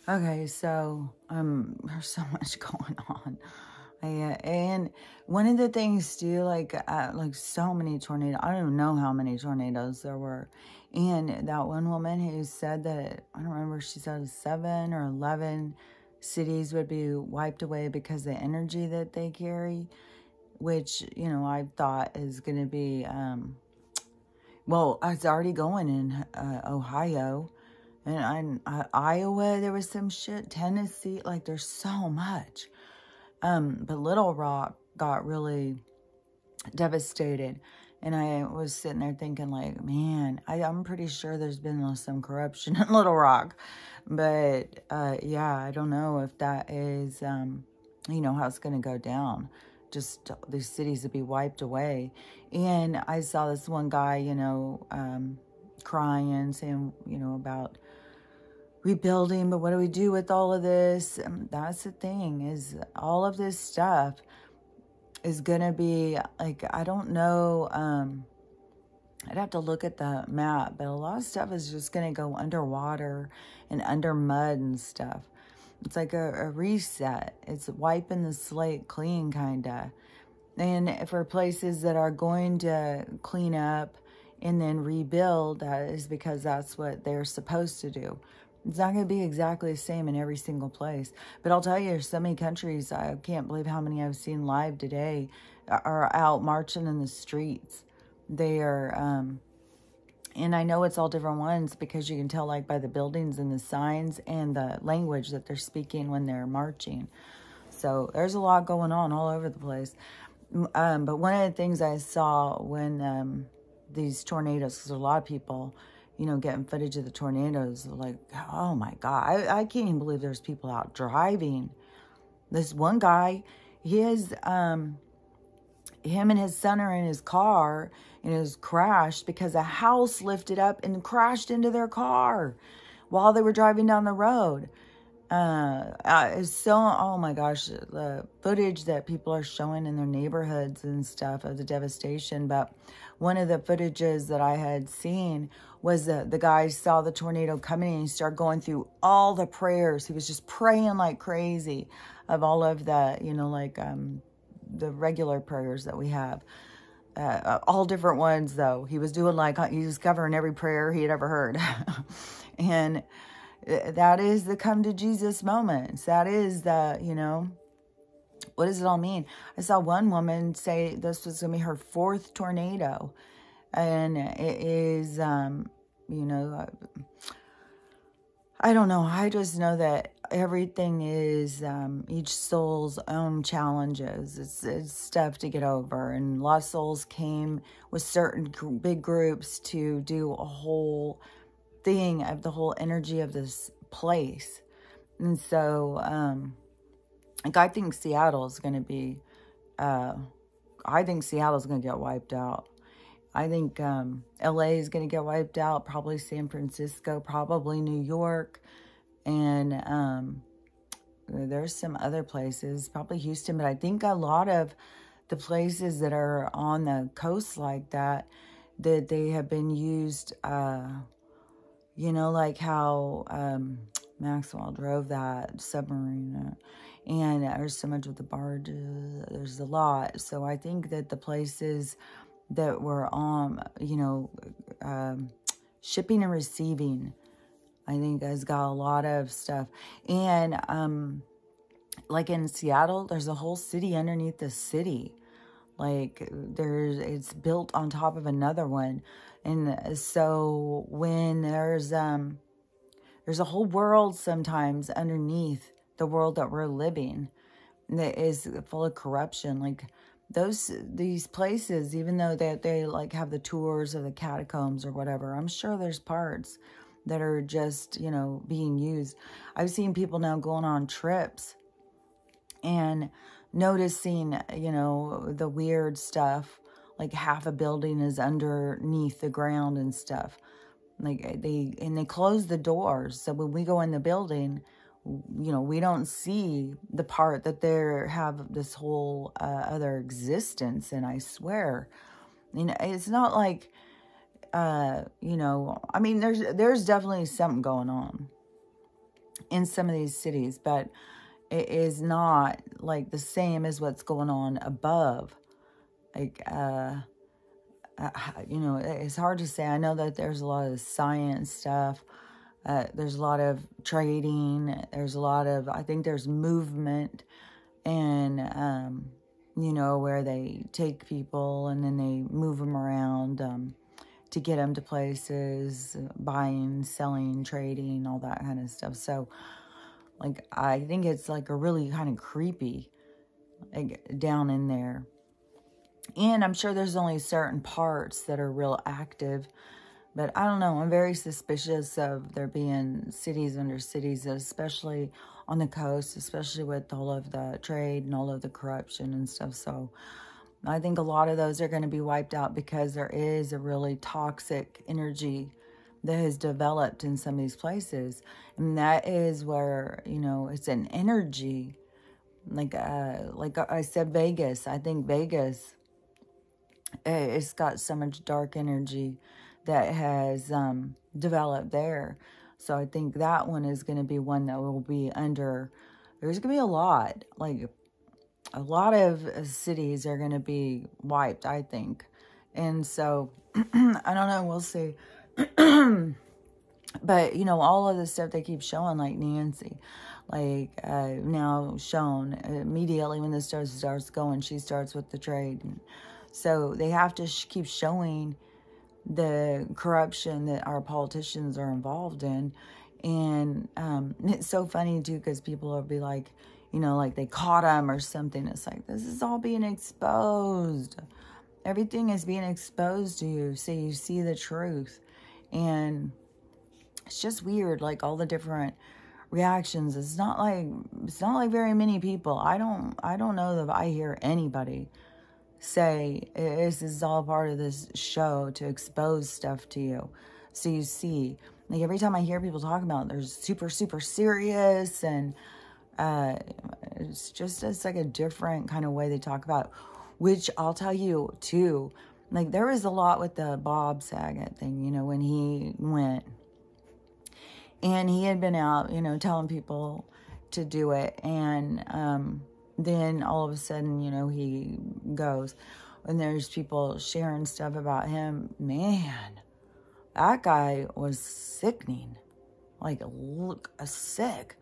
Okay, so there's so much going on. And one of the things too, like so many tornadoes. I don't even know how many tornadoes there were. And that one woman who said that, I don't remember, she said 7 or 11 cities would be wiped away because of the energy that they carry, which, you know, I thought is going to be, well, it's already going in Ohio. And Iowa, there was some shit. Tennessee, like there's so much. But Little Rock got really devastated. And I was sitting there thinking like, man, I'm pretty sure there's been some corruption in Little Rock. But, yeah, I don't know if that is, you know, how it's going to go down. Just these cities would be wiped away. And I saw this one guy, you know, crying, saying, you know, about rebuilding, but what do we do with all of this? That's the thing, is all of this stuff is gonna be like, I don't know, I'd have to look at the map, but a lot of stuff is just gonna go underwater and under mud and stuff. It's like a reset. It's wiping the slate clean, kinda. And for places that are going to clean up and then rebuild, that is because that's what they're supposed to do. It's not going to be exactly the same in every single place. But I'll tell you, there's so many countries, I can't believe how many I've seen live today, are out marching in the streets. They are, and I know it's all different ones because you can tell like by the buildings and the signs and the language that they're speaking when they're marching. So there's a lot going on all over the place. But one of the things I saw when these tornadoes, because a lot of people, you know, getting footage of the tornadoes, like, oh my God, I can't even believe there's people out driving. This one guy, him and his son are in his car, and it was crashed because a house lifted up and crashed into their car while they were driving down the road. It's so, oh my gosh, the footage that people are showing in their neighborhoods and stuff of the devastation. But one of the footages that I had seen was the guy saw the tornado coming and he started going through all the prayers. He was just praying like crazy of all of the, you know, like, the regular prayers that we have. All different ones though. He was doing like, he was covering every prayer he had ever heard. And that is the come to Jesus moments. That is the, you know, what does it all mean? I saw one woman say this was going to be her 4th tornado. And it is, you know, I don't know. I just know that everything is each soul's own challenges. It's stuff to get over. And a lot of souls came with certain big groups to do a whole thing of the whole energy of this place. And so, like, I think Seattle is going to be, I think Seattle's going to get wiped out. I think LA is going to get wiped out, probably San Francisco, probably New York, and there's some other places, probably Houston, but I think a lot of the places that are on the coast like that, that they have been used, you know, like how Maxwell drove that submarine, and there's so much with the barges, there's a lot. So I think that the places that were on, you know, shipping and receiving, I think has got a lot of stuff. And like in Seattle, there's a whole city underneath the city. Like it's built on top of another one. And so when there's a whole world sometimes underneath the world that we're living that is full of corruption. Like these places, even though they like have the tours of the catacombs or whatever, I'm sure there's parts that are just, you know, being used. I've seen people now going on trips and noticing, you know, the weird stuff, like half a building is underneath the ground and stuff. Like they close the doors. So when we go in the building, you know, we don't see the part that they have this whole other existence. And I swear, you know, it's not like, you know, I mean, there's definitely something going on. in some of these cities, but it is not like the same as what's going on above. Like, you know, it's hard to say. I know that there's a lot of science stuff. There's a lot of trading. There's a lot of, I think there's movement, and, you know, where they take people and then they move them around to get them to places, buying, selling, trading, all that kind of stuff. So, like, I think it's like a really kind of creepy, like, down in there. And I'm sure there's only certain parts that are real active. But I don't know. I'm very suspicious of there being cities under cities, especially on the coast, especially with all of the trade and all of the corruption and stuff. So I think a lot of those are going to be wiped out because there is a really toxic energy that has developed in some of these places. And that is where, you know, it's an energy. Like I said, Vegas. I think Vegas, it's got so much dark energy that has developed there. So I think that one is going to be one that will be under, there's going to be a lot of cities are going to be wiped, I think. And so, I don't know, we'll see. But, you know, all of the stuff they keep showing, like Nancy, like now shown immediately when this starts going, she starts with the trade. And so they have to keep showing the corruption that our politicians are involved in. And it's so funny too, because people will be like, you know, like they caught him or something. It's like, this is all being exposed. Everything is being exposed to you, so you see the truth. And it's just weird, like all the different reactions. It's not like very many people. I don't know that I hear anybody say this is all part of this show to expose stuff to you, so you see. Like every time I hear people talk about it, they're super serious, and it's like a different kind of way they talk about it, which I'll tell you too. Like there was a lot with the Bob Saget thing, you know, when he went and he had been out, you know, telling people to do it, and then all of a sudden, you know, he goes, and there's people sharing stuff about him. Man, that guy was sickening. Like, look, sick.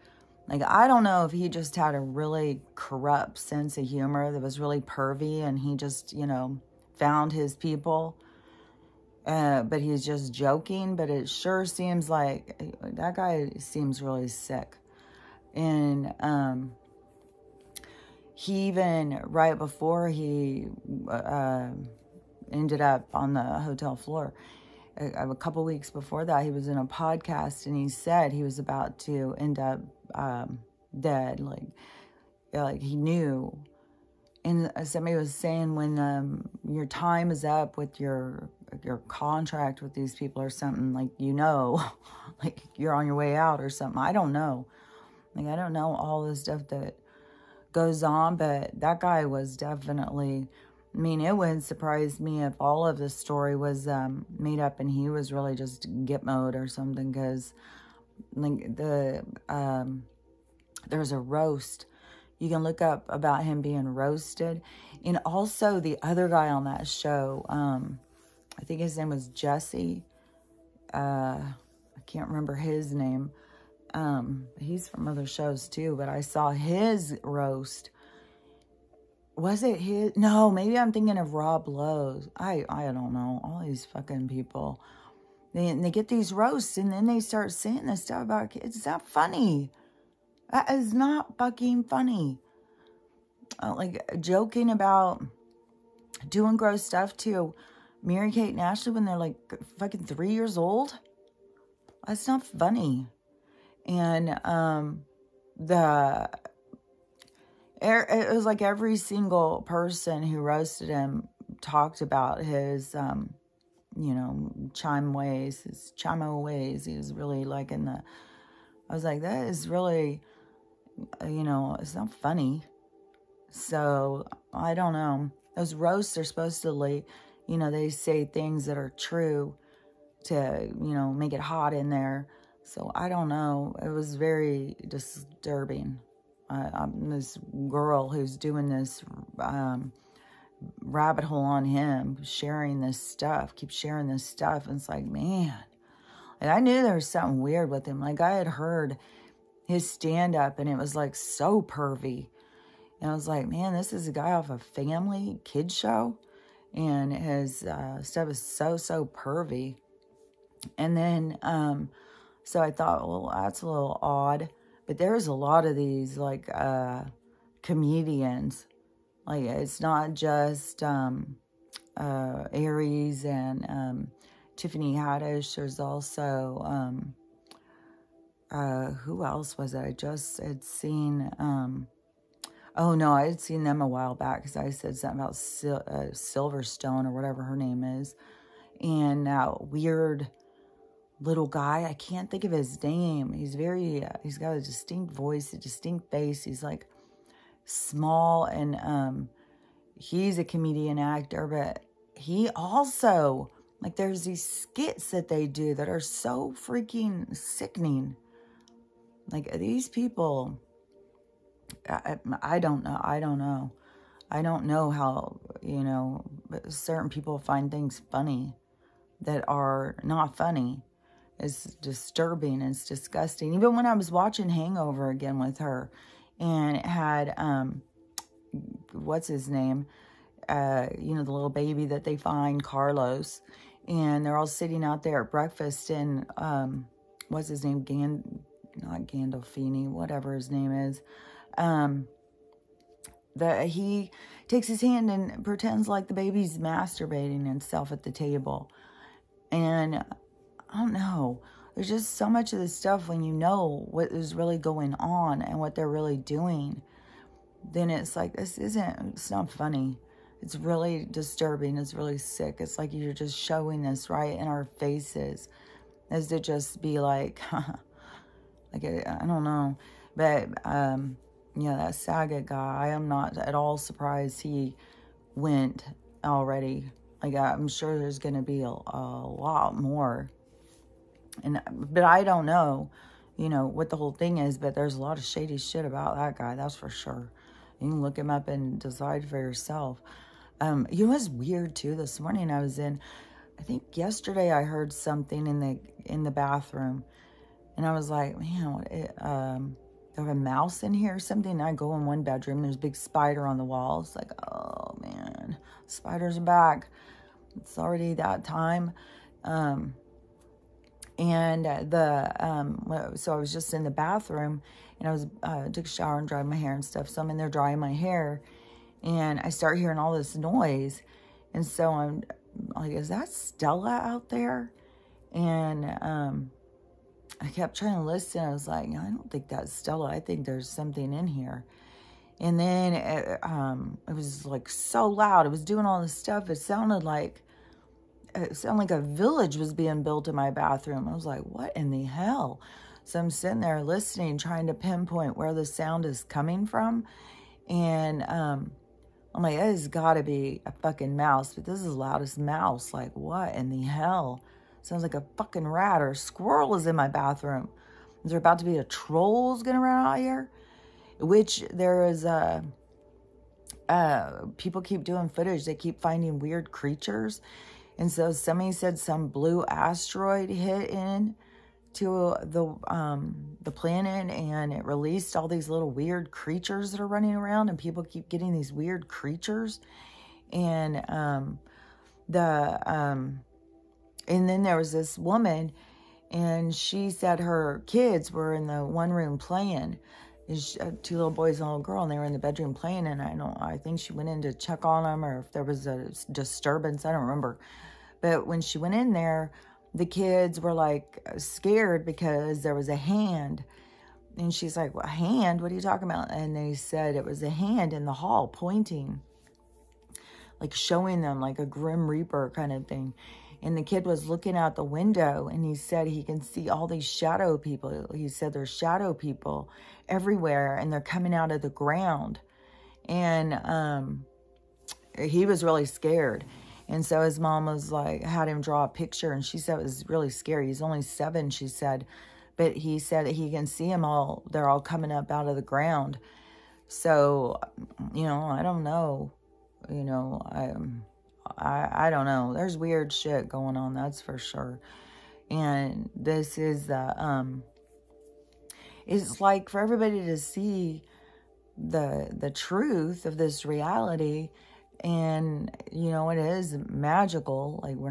Like, I don't know if he just had a really corrupt sense of humor that was really pervy, and he just, you know, found his people. But he's just joking. But it sure seems like that guy seems really sick. And, he even, right before he ended up on the hotel floor, a couple weeks before that, he was in a podcast, and he said he was about to end up dead. Like he knew. And somebody was saying, when your time is up with your contract with these people or something, like, you know, like you're on your way out or something. I don't know. Like, I don't know all the stuff that goes on, but that guy was definitely, I mean, it wouldn't surprise me if all of the story was made up and he was really just Gitmoed or something, because like there's a roast you can look up about him being roasted. And also the other guy on that show, I think his name was Jesse, I can't remember his name. He's from other shows too, but I saw his roast. Was it his? No, maybe I'm thinking of Rob Lowe's. I don't know. All these fucking people. They get these roasts, and then they start saying this stuff about kids. It's not funny. That is not fucking funny. Like, joking about doing gross stuff to Mary-Kate and Ashley when they're like fucking 3 years old. That's not funny. And it was like every single person who roasted him talked about his, you know, his chimo ways. He was really like I was like, that is really, you know, it's not funny. So, I don't know. Those roasts are supposed to, you know, they say things that are true to, you know, make it hot in there. So I don't know. It was very disturbing. This girl who's doing this rabbit hole on him, sharing this stuff, keeps sharing this stuff. And it's like, man, like I knew there was something weird with him. Like I had heard his stand-up and it was like so pervy. And I was like, man, this is a guy off a family kid show. And his stuff is so pervy. And then, so I thought, well, that's a little odd. But there's a lot of these, like, comedians. Like, it's not just Aries and Tiffany Haddish. There's also, who else was it? I just had seen, oh, no, I had seen them a while back because I said something about Silverstone or whatever her name is. And that weird little guy, I can't think of his name. He's very, he's got a distinct voice, a distinct face. He's like small and he's a comedian actor, but he also, like there's these skits that they do that are so freaking sickening. Like these people, I don't know. I don't know how, you know, certain people find things funny that are not funny. It's disturbing. It's disgusting. Even when I was watching Hangover again with her and it had, what's his name? You know, the little baby that they find, Carlos, and they're all sitting out there at breakfast and, what's his name? Not Gandolfini, whatever his name is. That he takes his hand and pretends like the baby's masturbating himself at the table. And I don't know. There's just so much of this stuff when you know what is really going on and what they're really doing. Then it's like, it's not funny. It's really disturbing. It's really sick. It's like you're just showing this right in our faces. As to just be like, like, I don't know. But, yeah, that Saget guy, I am not at all surprised he went already. Like, I'm sure there's going to be a lot more. But I don't know, you know, what the whole thing is. But there's a lot of shady shit about that guy, that's for sure. You can look him up and decide for yourself. You know what's weird, too? This morning I was in, I think yesterday I heard something in the bathroom. And I was like, man, they have a mouse in here or something. And I go in one bedroom, there's a big spider on the wall. It's like, oh, man, spiders are back. It's already that time. So I was just in the bathroom, and I was took a shower and dried my hair and stuff. So I'm in there drying my hair, and I start hearing all this noise. And so I'm like, is that Stella out there? And I kept trying to listen. I was like, I don't think that's Stella. I think there's something in here. And then it was like so loud. It was doing all this stuff. It sounded like a village was being built in my bathroom. I was like, what in the hell? So I'm sitting there listening, trying to pinpoint where the sound is coming from. And I'm like, it has got to be a fucking mouse. But this is the loudest mouse. Like, what in the hell? Sounds like a fucking rat or a squirrel is in my bathroom. Is there about to be a troll's gonna run out here? Which there is people keep doing footage. They keep finding weird creatures. And so somebody said some blue asteroid hit in to the planet, and it released all these little weird creatures that are running around, and people keep getting these weird creatures. And and then there was this woman, and she said her kids were in the one room playing. Two little boys and a little girl, and they were in the bedroom playing. And I think she went in to check on them, or if there was a disturbance, I don't remember. But when she went in there, the kids were like scared because there was a hand. And she's like, "What hand? What are you talking about?" And they said it was a hand in the hall pointing, like showing them like a Grim Reaper kind of thing. And the kid was looking out the window, and he said he can see all these shadow people. He said there's shadow people everywhere, and they're coming out of the ground. And he was really scared. And so his mom was like, had him draw a picture, and she said it was really scary. He's only 7, she said. But he said that he can see them all. They're all coming up out of the ground. So, you know, I don't know. You know, I don't know. There's weird shit going on, that's for sure. And this is it's like for everybody to see the truth of this reality. And, you know, it is magical. Like, we're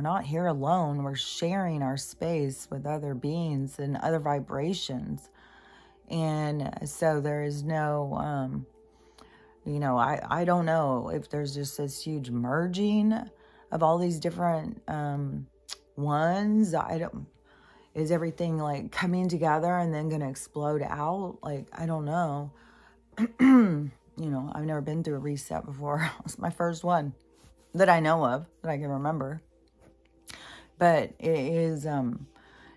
not here alone. We're sharing our space with other beings and other vibrations. And so there is no, you know, I don't know if there's just this huge merging of all these different ones. Is everything like coming together and then going to explode out? Like, I don't know. You know, I've never been through a reset before. It's my first one that I know of, that I can remember. But it is,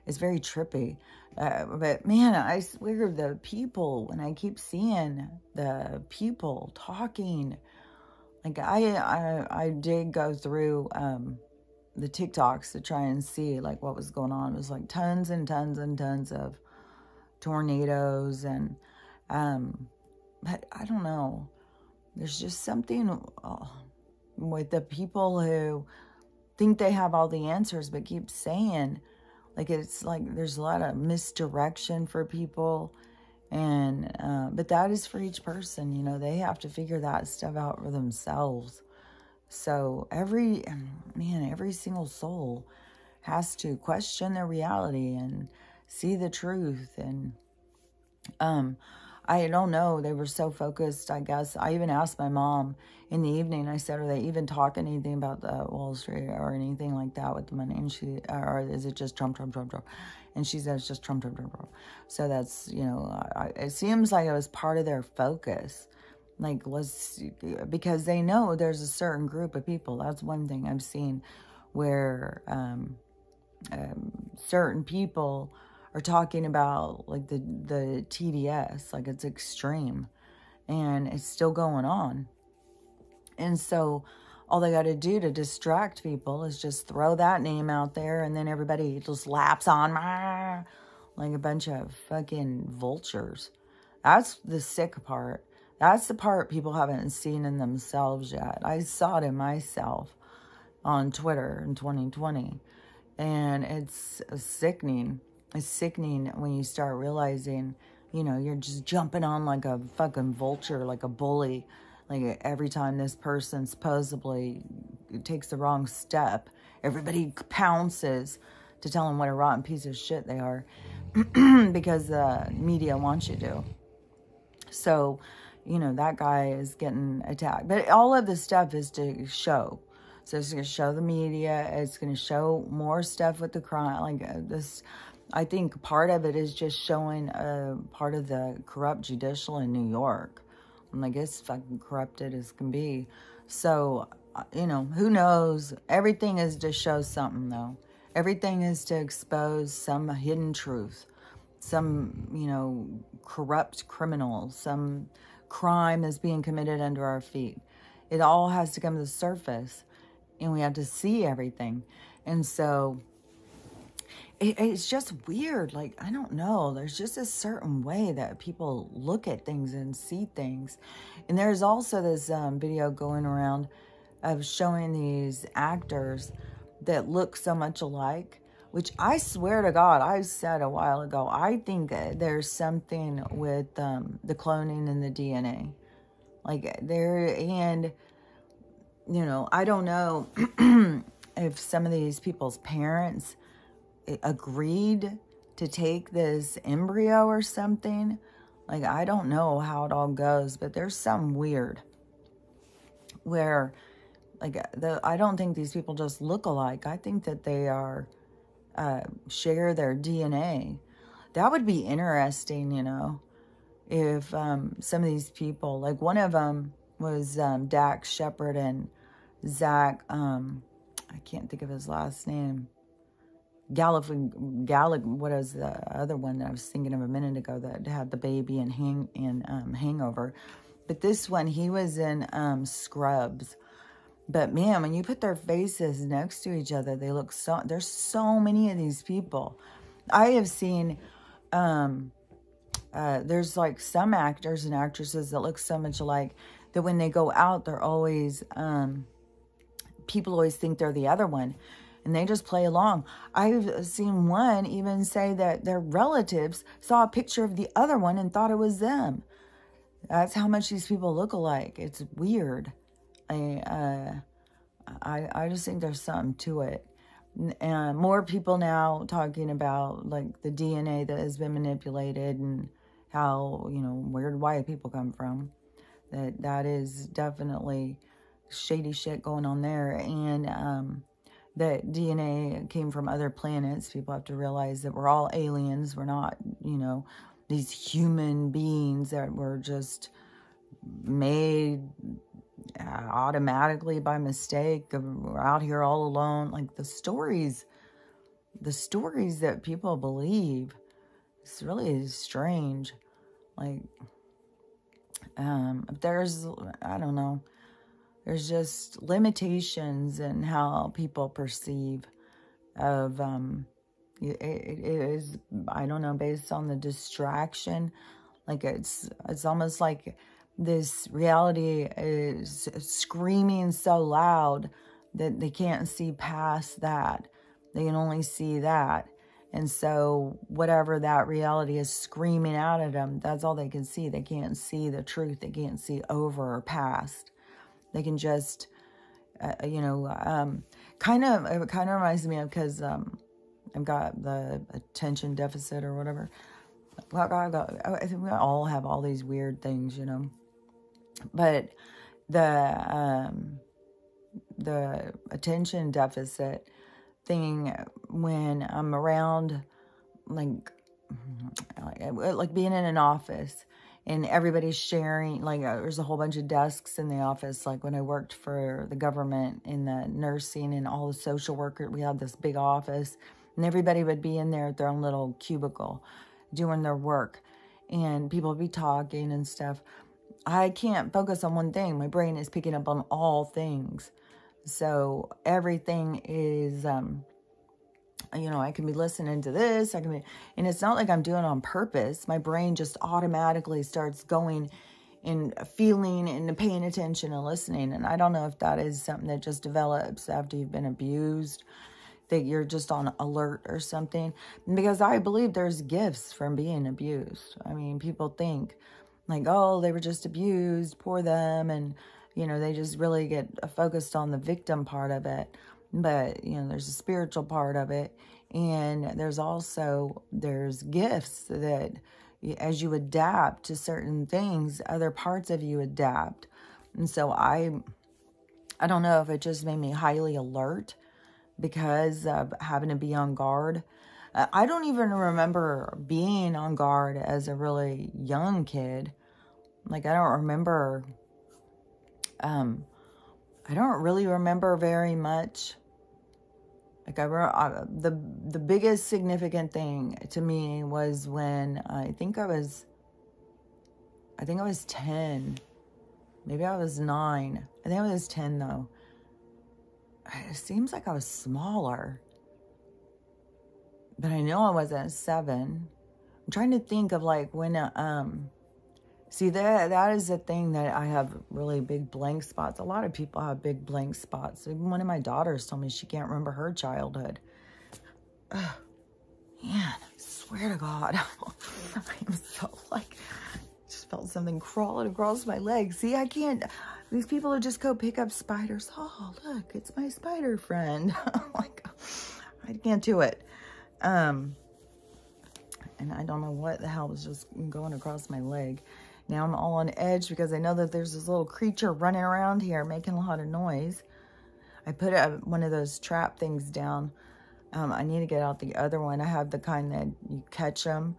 it's very trippy. But man, I swear the people, when I keep seeing the people talking, like I did go through the TikToks to try and see like what was going on. It was like tons and tons and tons of tornadoes and but I don't know. There's just something with the people who think they have all the answers, but keep saying, like, it's like there's a lot of misdirection for people. And, but that is for each person, you know, they have to figure that stuff out for themselves. So every single soul has to question their reality and see the truth. And, I don't know. They were so focused, I guess. I even asked my mom in the evening, I said, are they even talking anything about the Wall Street or anything like that with the money? And she, or is it just Trump, Trump, Trump, Trump? And she said, it's just Trump, Trump, Trump, Trump. So that's, you know, it seems like it was part of their focus. Like, because they know there's a certain group of people. That's one thing I've seen where certain people are talking about like the TDS, like it's extreme and it's still going on. And so all they got to do to distract people is just throw that name out there, and then everybody just laps on like a bunch of fucking vultures. That's the sick part. That's the part people haven't seen in themselves yet. I saw it in myself on Twitter in 2020, and it's sickening. It's sickening when you start realizing, you know, you're just jumping on like a fucking vulture, like a bully. Like every time this person supposedly takes the wrong step, everybody pounces to tell them what a rotten piece of shit they are because the media wants you to. So, you know, that guy is getting attacked. But all of this stuff is to show. So it's going to show the media. It's going to show more stuff with the crime. Like this... I think part of it is just showing part of the corrupt judicial in New York. I'm like, it's fucking corrupted as can be. So, you know, who knows? Everything is to show something, though. Everything is to expose some hidden truth. Some, you know, corrupt criminal. Some crime is being committed under our feet. It all has to come to the surface. And we have to see everything. And so... it's just weird. Like, I don't know. There's just a certain way that people look at things and see things. And there's also this video going around of showing these actors that look so much alike, which I swear to God, I said a while ago, I think there's something with the cloning and the DNA. Like, and, you know, I don't know if some of these people's parents agreed to take this embryo or something. Like, I don't know how it all goes, but there's some weird where, like, I don't think these people just look alike. I think that they are, share their DNA. That would be interesting, you know, if some of these people, like one of them was Dax Shepard and Zach, I can't think of his last name. Gallup, what is the other one that I was thinking of a minute ago that had the baby and Hangover? But this one, he was in Scrubs. But man, when you put their faces next to each other, they look so. There's so many of these people. I have seen, there's like some actors and actresses that look so much alike that when they go out, they're always, people always think they're the other one. And they just play along. I've seen one even say that their relatives saw a picture of the other one and thought it was them. That's how much these people look alike. It's weird. I just think there's something to it. And more people now talking about like the DNA that has been manipulated and how, you know, where white people come from. That is definitely shady shit going on there. And that DNA came from other planets. People have to realize that we're all aliens. We're not, you know, these human beings that were just made automatically by mistake. We're out here all alone. Like the stories that people believe, it's really strange. Like, there's, I don't know, there's just limitations in how people perceive of, it is, I don't know, based on the distraction. Like it's almost like this reality is screaming so loud that they can't see past that. They can only see that. And so whatever that reality is screaming out at them, that's all they can see. They can't see the truth. They can't see over or past. They can just, you know, it kind of reminds me of, because I've got the attention deficit or whatever. I think we all have all these weird things, you know. But the attention deficit thing, when I'm around, like being in an office and everybody's sharing, like there's a whole bunch of desks in the office. Like when I worked for the government in the nursing and all the social workers, we had this big office and everybody would be in there at their own little cubicle doing their work and people would be talking and stuff. I can't focus on one thing. My brain is picking up on all things. So everything is, you know, I can be listening to this. I can be, and it's not like I'm doing it on purpose. My brain just automatically starts going and feeling and paying attention and listening. And I don't know if that is something that just develops after you've been abused, that you're just on alert or something. Because I believe there's gifts from being abused. I mean, people think like, oh, they were just abused, poor them. And, you know, they just really get focused on the victim part of it. But, you know, there's a spiritual part of it. And there's gifts that as you adapt to certain things, other parts of you adapt. And so I don't know if it just made me highly alert because of having to be on guard. I don't even remember being on guard as a really young kid. Like, I don't remember, I don't really remember very much. Like, the biggest significant thing to me was when I think I was 10. Maybe I was 9. I think I was 10, though. It seems like I was smaller. But I know I wasn't 7. I'm trying to think of, like, when, see, that is the thing that I have really big blank spots. A lot of people have big blank spots. Even one of my daughters told me she can't remember her childhood. Ugh, man, I swear to God. I'm so, like, just felt something crawling across my leg. See, I can't. These people who just go pick up spiders. Oh, look, it's my spider friend. Like, I can't do it. And I don't know what the hell was just going across my leg. Now I'm all on edge because I know that there's this little creature running around here making a lot of noise. I put one of those trap things down. I need to get out the other one. I have the kind that you catch them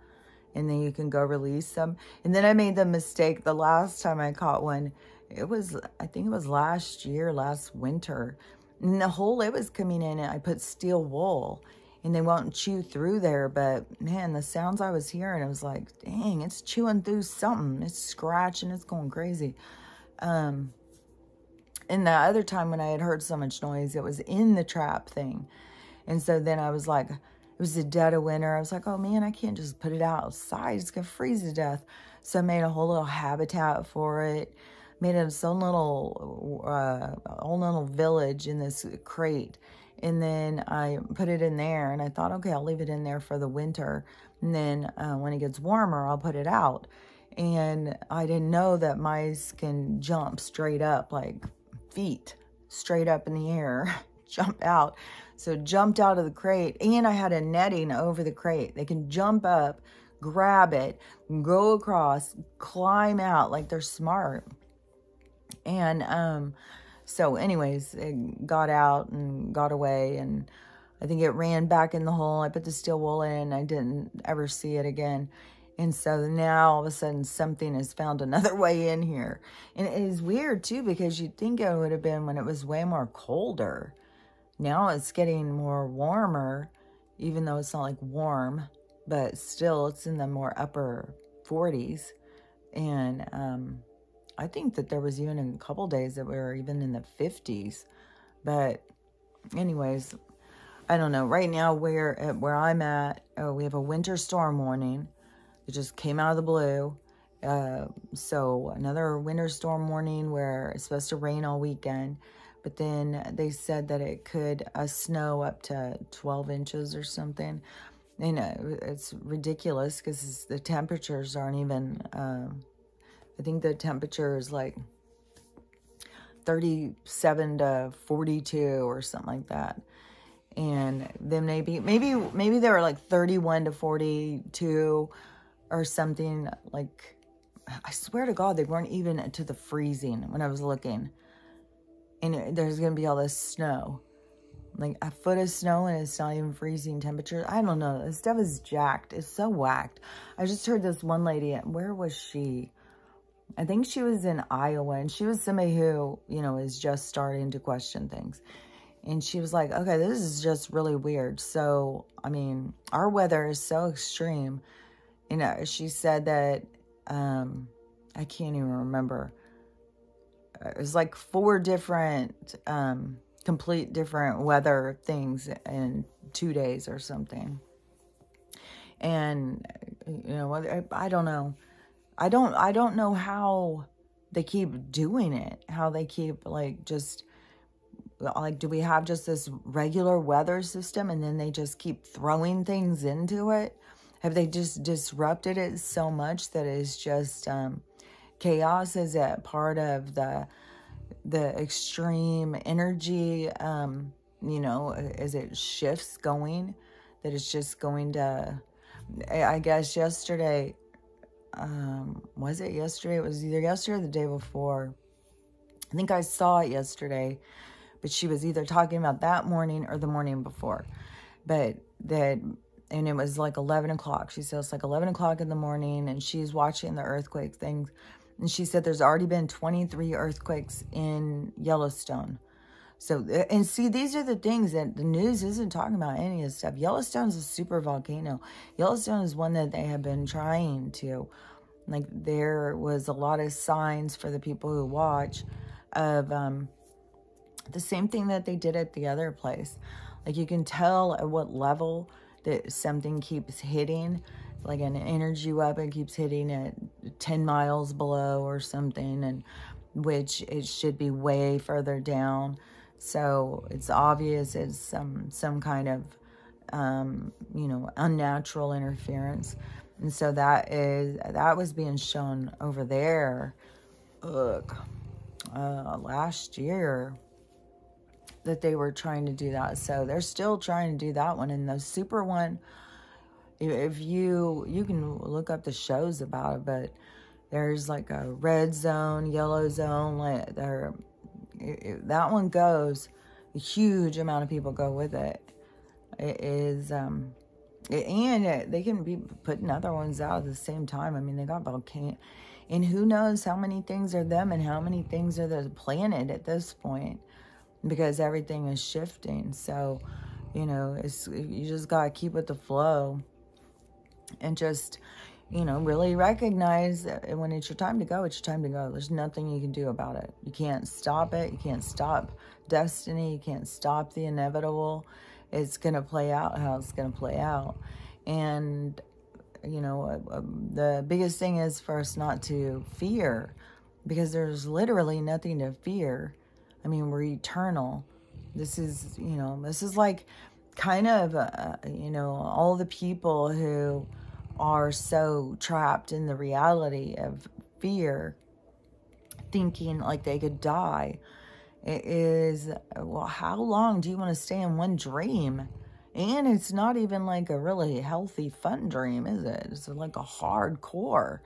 and then you can go release them. And then I made the mistake the last time I caught one. I think it was last winter. And the hole it was coming in, I put steel wool. And they won't chew through there, but man, the sounds I was hearing, I was like, dang, it's chewing through something. It's scratching, it's going crazy. And the other time when I had heard so much noise, it was in the trap thing. And so then I was like, it was the dead of winter. I was like, oh man, I can't just put it outside. It's going to freeze to death. So I made a whole little habitat for it. Made it its own little village in this crate. And then I put it in there, and I thought, okay, I'll leave it in there for the winter. And then when it gets warmer, I'll put it out. And I didn't know that mice can jump straight up, like feet straight up in the air, jump out. So jumped out of the crate, and I had a netting over the crate. They can jump up, grab it, go across, climb out, like they're smart. And so anyways, it got out and got away, and I think it ran back in the hole. I put the steel wool in. I didn't ever see it again. And so now all of a sudden something has found another way in here. And it is weird too, because you'd think it would have been when it was way more colder. Now it's getting more warmer, even though it's not like warm, but still it's in the more upper 40s. And I think that there was even a couple days that we were even in the 50s. But anyways, I don't know. Right now, where I'm at, we have a winter storm warning. It just came out of the blue. So another winter storm warning where it's supposed to rain all weekend. But then they said that it could snow up to 12 inches or something. You know, it's ridiculous because the temperatures aren't even, I think the temperature is like 37 to 42 or something like that. And then maybe they were like 31 to 42 or something. Like, I swear to God, they weren't even to the freezing when I was looking. And there's going to be all this snow. Like a foot of snow, and it's not even freezing temperature. I don't know. This stuff is jacked. It's so whacked. I just heard this one lady, where was she? I think she was in Iowa, and she was somebody who, you know, is just starting to question things. And she was like, okay, this is just really weird. So, I mean, our weather is so extreme. You know, she said that, I can't even remember. It was like 4 different, complete different weather things in 2 days or something. And, you know, I don't know. I don't know how they keep doing it. How they keep, like, just, like, do we have just this regular weather system and then they just keep throwing things into it? Have they just disrupted it so much that it's just, chaos? Is it part of the extreme energy, you know, as it shifts going, that it's just going to, I guess yesterday, was it yesterday? It was either yesterday or the day before. I think I saw it yesterday, but she was either talking about that morning or the morning before. But and it was like 11 o'clock. She said it's like 11 o'clock in the morning, and she's watching the earthquake things. And she said there's already been 23 earthquakes in Yellowstone. So, and see, these are the things that the news isn't talking about, any of this stuff. Yellowstone's a super volcano. Yellowstone is one that they have been trying to, like, there was a lot of signs for the people who watch of the same thing that they did at the other place. Like, you can tell at what level that something keeps hitting. Like an energy weapon keeps hitting at 10 miles below or something, and which it should be way further down. So it's obvious it's some kind of, you know, unnatural interference. And so that was being shown over there, last year, that they were trying to do that. So they're still trying to do that one. And the super one, if you can look up the shows about it, but there's like a red zone, yellow zone, like that one goes, a huge amount of people go with it. It is, and they can be putting other ones out at the same time. I mean, they got volcano, and who knows how many things are them and how many things are the planet at this point, because everything is shifting. So, you know, you just got to keep with the flow. And just, you know, really recognize that when it's your time to go, it's your time to go. There's nothing you can do about it. You can't stop it. You can't stop destiny. You can't stop the inevitable. it's going to play out how it's going to play out. And, you know, the biggest thing is for us not to fear, because there's literally nothing to fear. I mean, we're eternal. This is, you know, this is like kind of, you know, all the people who are so trapped in the reality of fear, thinking like they could die. It is, well, how long do you want to stay in one dream? And it's not even like a really healthy, fun dream, is it? It's like a hardcore.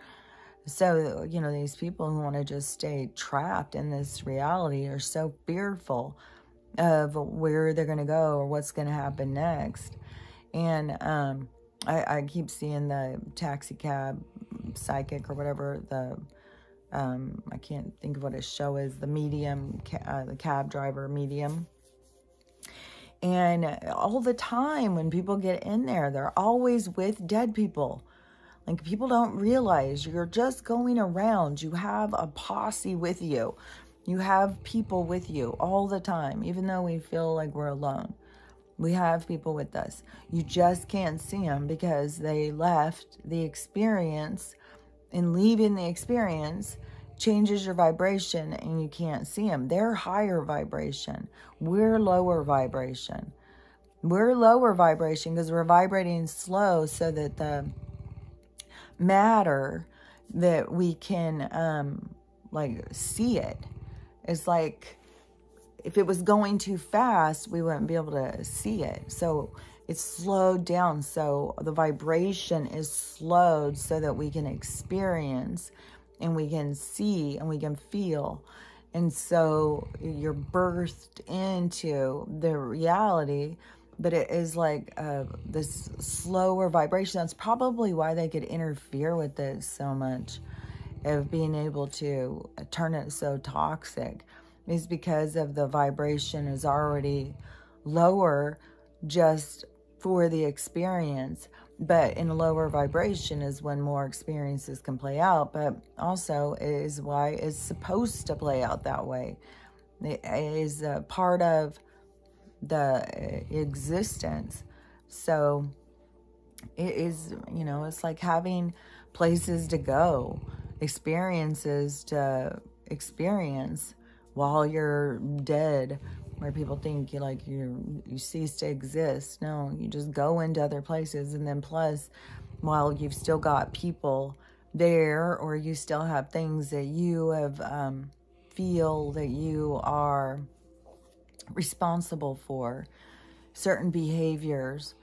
So, you know, these people who want to just stay trapped in this reality are so fearful of where they're going to go or what's going to happen next. And I keep seeing the taxi cab psychic or whatever, the I can't think of what his show is, the medium, the cab driver medium. And all the time when people get in there, they're always with dead people. Like, people don't realize you're just going around. You have a posse with you. You have people with you all the time, even though we feel like we're alone. We have people with us. You just can't see them because they left the experience, and leaving the experience changes your vibration and you can't see them. They're higher vibration. We're lower vibration. We're lower vibration because we're vibrating slow so that the matter that we can like see it. It's like if it was going too fast, we wouldn't be able to see it. So it's slowed down. So the vibration is slowed so that we can experience and we can see and we can feel. And so you're birthed into the reality, but it is like this slower vibration. That's probably why they could interfere with it so much, of being able to turn it so toxic, is because of the vibration is already lower just for the experience. But in a lower vibration is when more experiences can play out, but also is why it's supposed to play out that way. It is a part of the existence. So it is, you know, it's like having places to go, experiences to experience while you're dead, where people think you cease to exist. No, you just go into other places. And then plus, while you've still got people there, or you still have things that you have feel that you are responsible for, certain behaviors.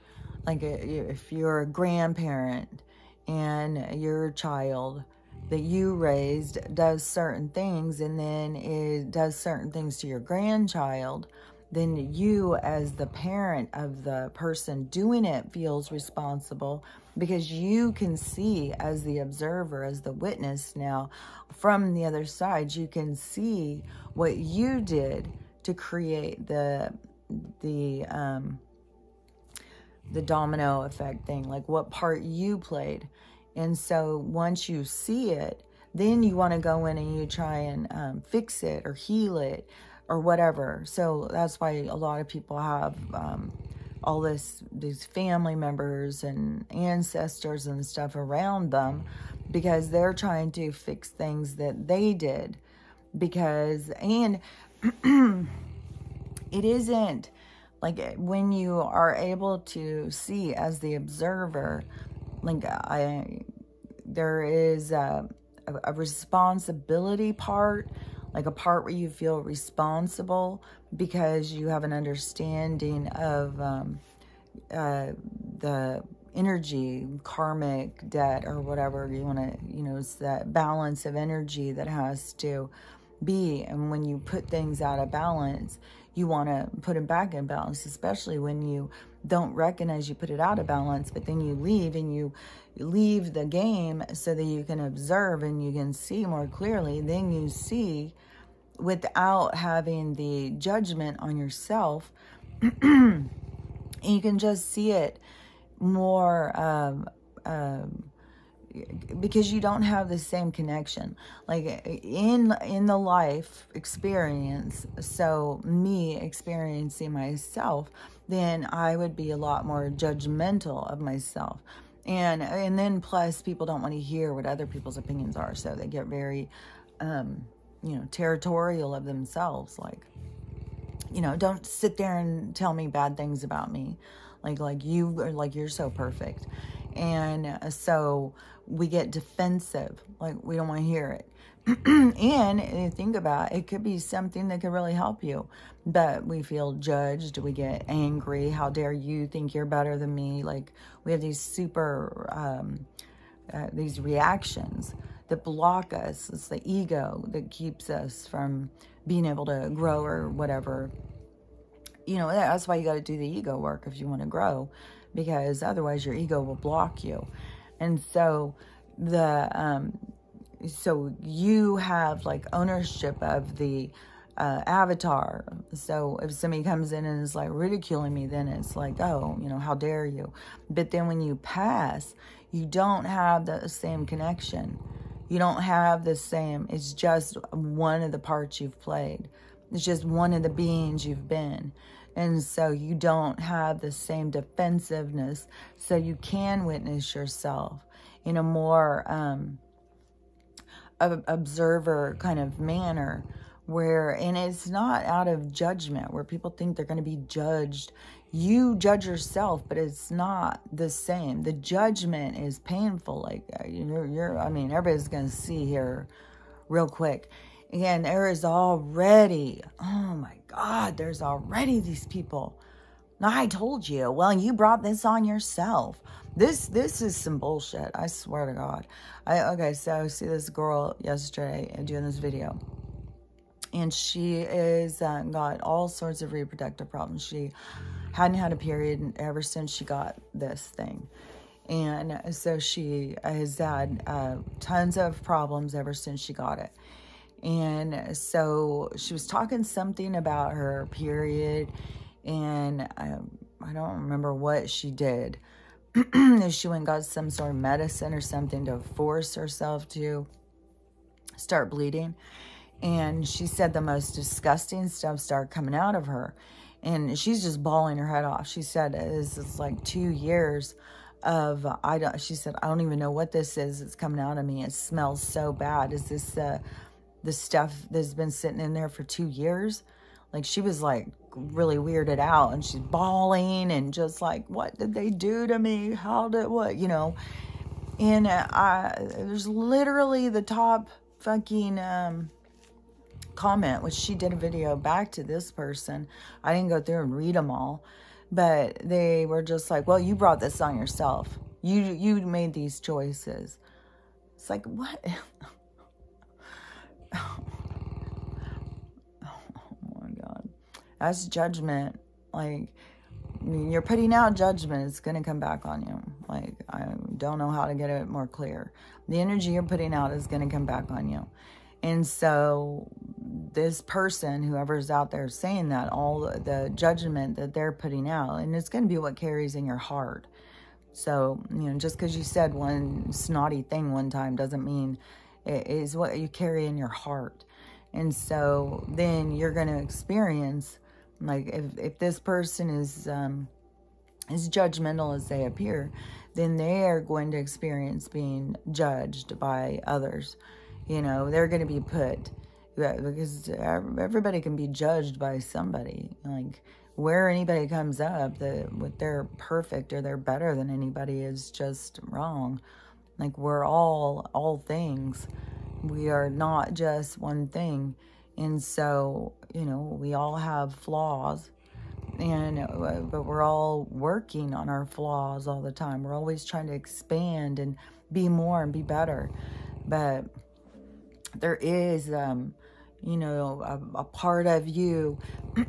Like if you're a grandparent and your child that you raised does certain things, and then it does certain things to your grandchild, then you as the parent of the person doing it feels responsible, because you can see as the observer, as the witness now from the other side, you can see what you did to create the domino effect thing, like what part you played. And so once you see it, then you want to go in and you try and fix it or heal it or whatever. So that's why a lot of people have all these family members and ancestors and stuff around them, because they're trying to fix things that they did. And it isn't like when you are able to see as the observer, like there is a responsibility part, like a part where you feel responsible because you have an understanding of the energy, karmic debt, or whatever you want to, it's that balance of energy that has to be. And when you put things out of balance, you want to put them back in balance, especially when you don't recognize you put it out of balance, but then you leave, and you leave the game so that you can observe and you can see more clearly. Then you see without having the judgment on yourself, and you can just see it more because you don't have the same connection, like in the life experience. So me experiencing myself, then I would be a lot more judgmental of myself. And then plus people don't want to hear what other people's opinions are. So they get very, territorial of themselves. Like, don't sit there and tell me bad things about me. Like you're so perfect. And so we get defensive. Like we don't want to hear it. And think about it, it could be something that could really help you, but we feel judged. We get angry. How dare you think you're better than me? Like we have these these reactions that block us. It's the ego that keeps us from being able to grow or whatever. That's why you got to do the ego work if you want to grow, because otherwise your ego will block you. And so so you have like ownership of the avatar. So if somebody comes in and is like ridiculing me, then it's like, oh, how dare you? But then when you pass, you don't have the same connection. You don't have the same, it's just one of the parts you've played. It's just one of the beings you've been. And so you don't have the same defensiveness. So you can witness yourself in a more observer kind of manner, and it's not out of judgment, where people think they're going to be judged. You judge yourself, but it's not the same. The judgment is painful. Like everybody's going to see here real quick. Again, there is already, oh my God, there's already these people. I told you, well, you brought this on yourself. This is some bullshit. I swear to God. Okay, so I see this girl yesterday doing this video. And she is got all sorts of reproductive problems. She hadn't had a period ever since she got this thing. And so she has had tons of problems ever since she got it. And so she was talking something about her period, and I don't remember what she did. She went and got some sort of medicine or something to force herself to start bleeding. And she said the most disgusting stuff started coming out of her. And she's just bawling her head off. She said, this is like 2 years of, she said, I don't even know what this is. It's coming out of me. It smells so bad. Is this the stuff that's been sitting in there for 2 years? Like, she was like really weirded out, and she's bawling and just like, what did they do to me? How did, what, And there's literally the top fucking comment, which she did a video back to this person. I didn't go through and read them all, but they were just like, well, you brought this on yourself. You made these choices. It's like, what? Oh my God. That's judgment. Like, you're putting out judgment. It's going to come back on you. Like, I don't know how to get it more clear. The energy you're putting out is going to come back on you. And so this person, whoever's out there saying that, all the judgment that they're putting out, and it's going to be what carries in your heart. So, just because you said one snotty thing one time doesn't mean it is what you carry in your heart. And so then you're going to experience, like, if this person is judgmental as they appear, then they are going to experience being judged by others. They're going to be put, because everybody can be judged by somebody. Like, where anybody comes up that they're perfect or they're better than anybody is just wrong. Like, we're all things. We are not just one thing. And so, we all have flaws, but we're all working on our flaws all the time. We're always trying to expand and be more and be better. But there is, a part of you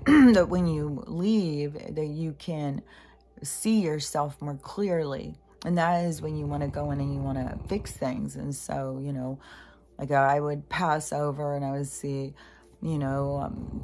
that when you leave, that you can see yourself more clearly. And that is when you want to go in and you want to fix things. And so, like, I would pass over and I would see,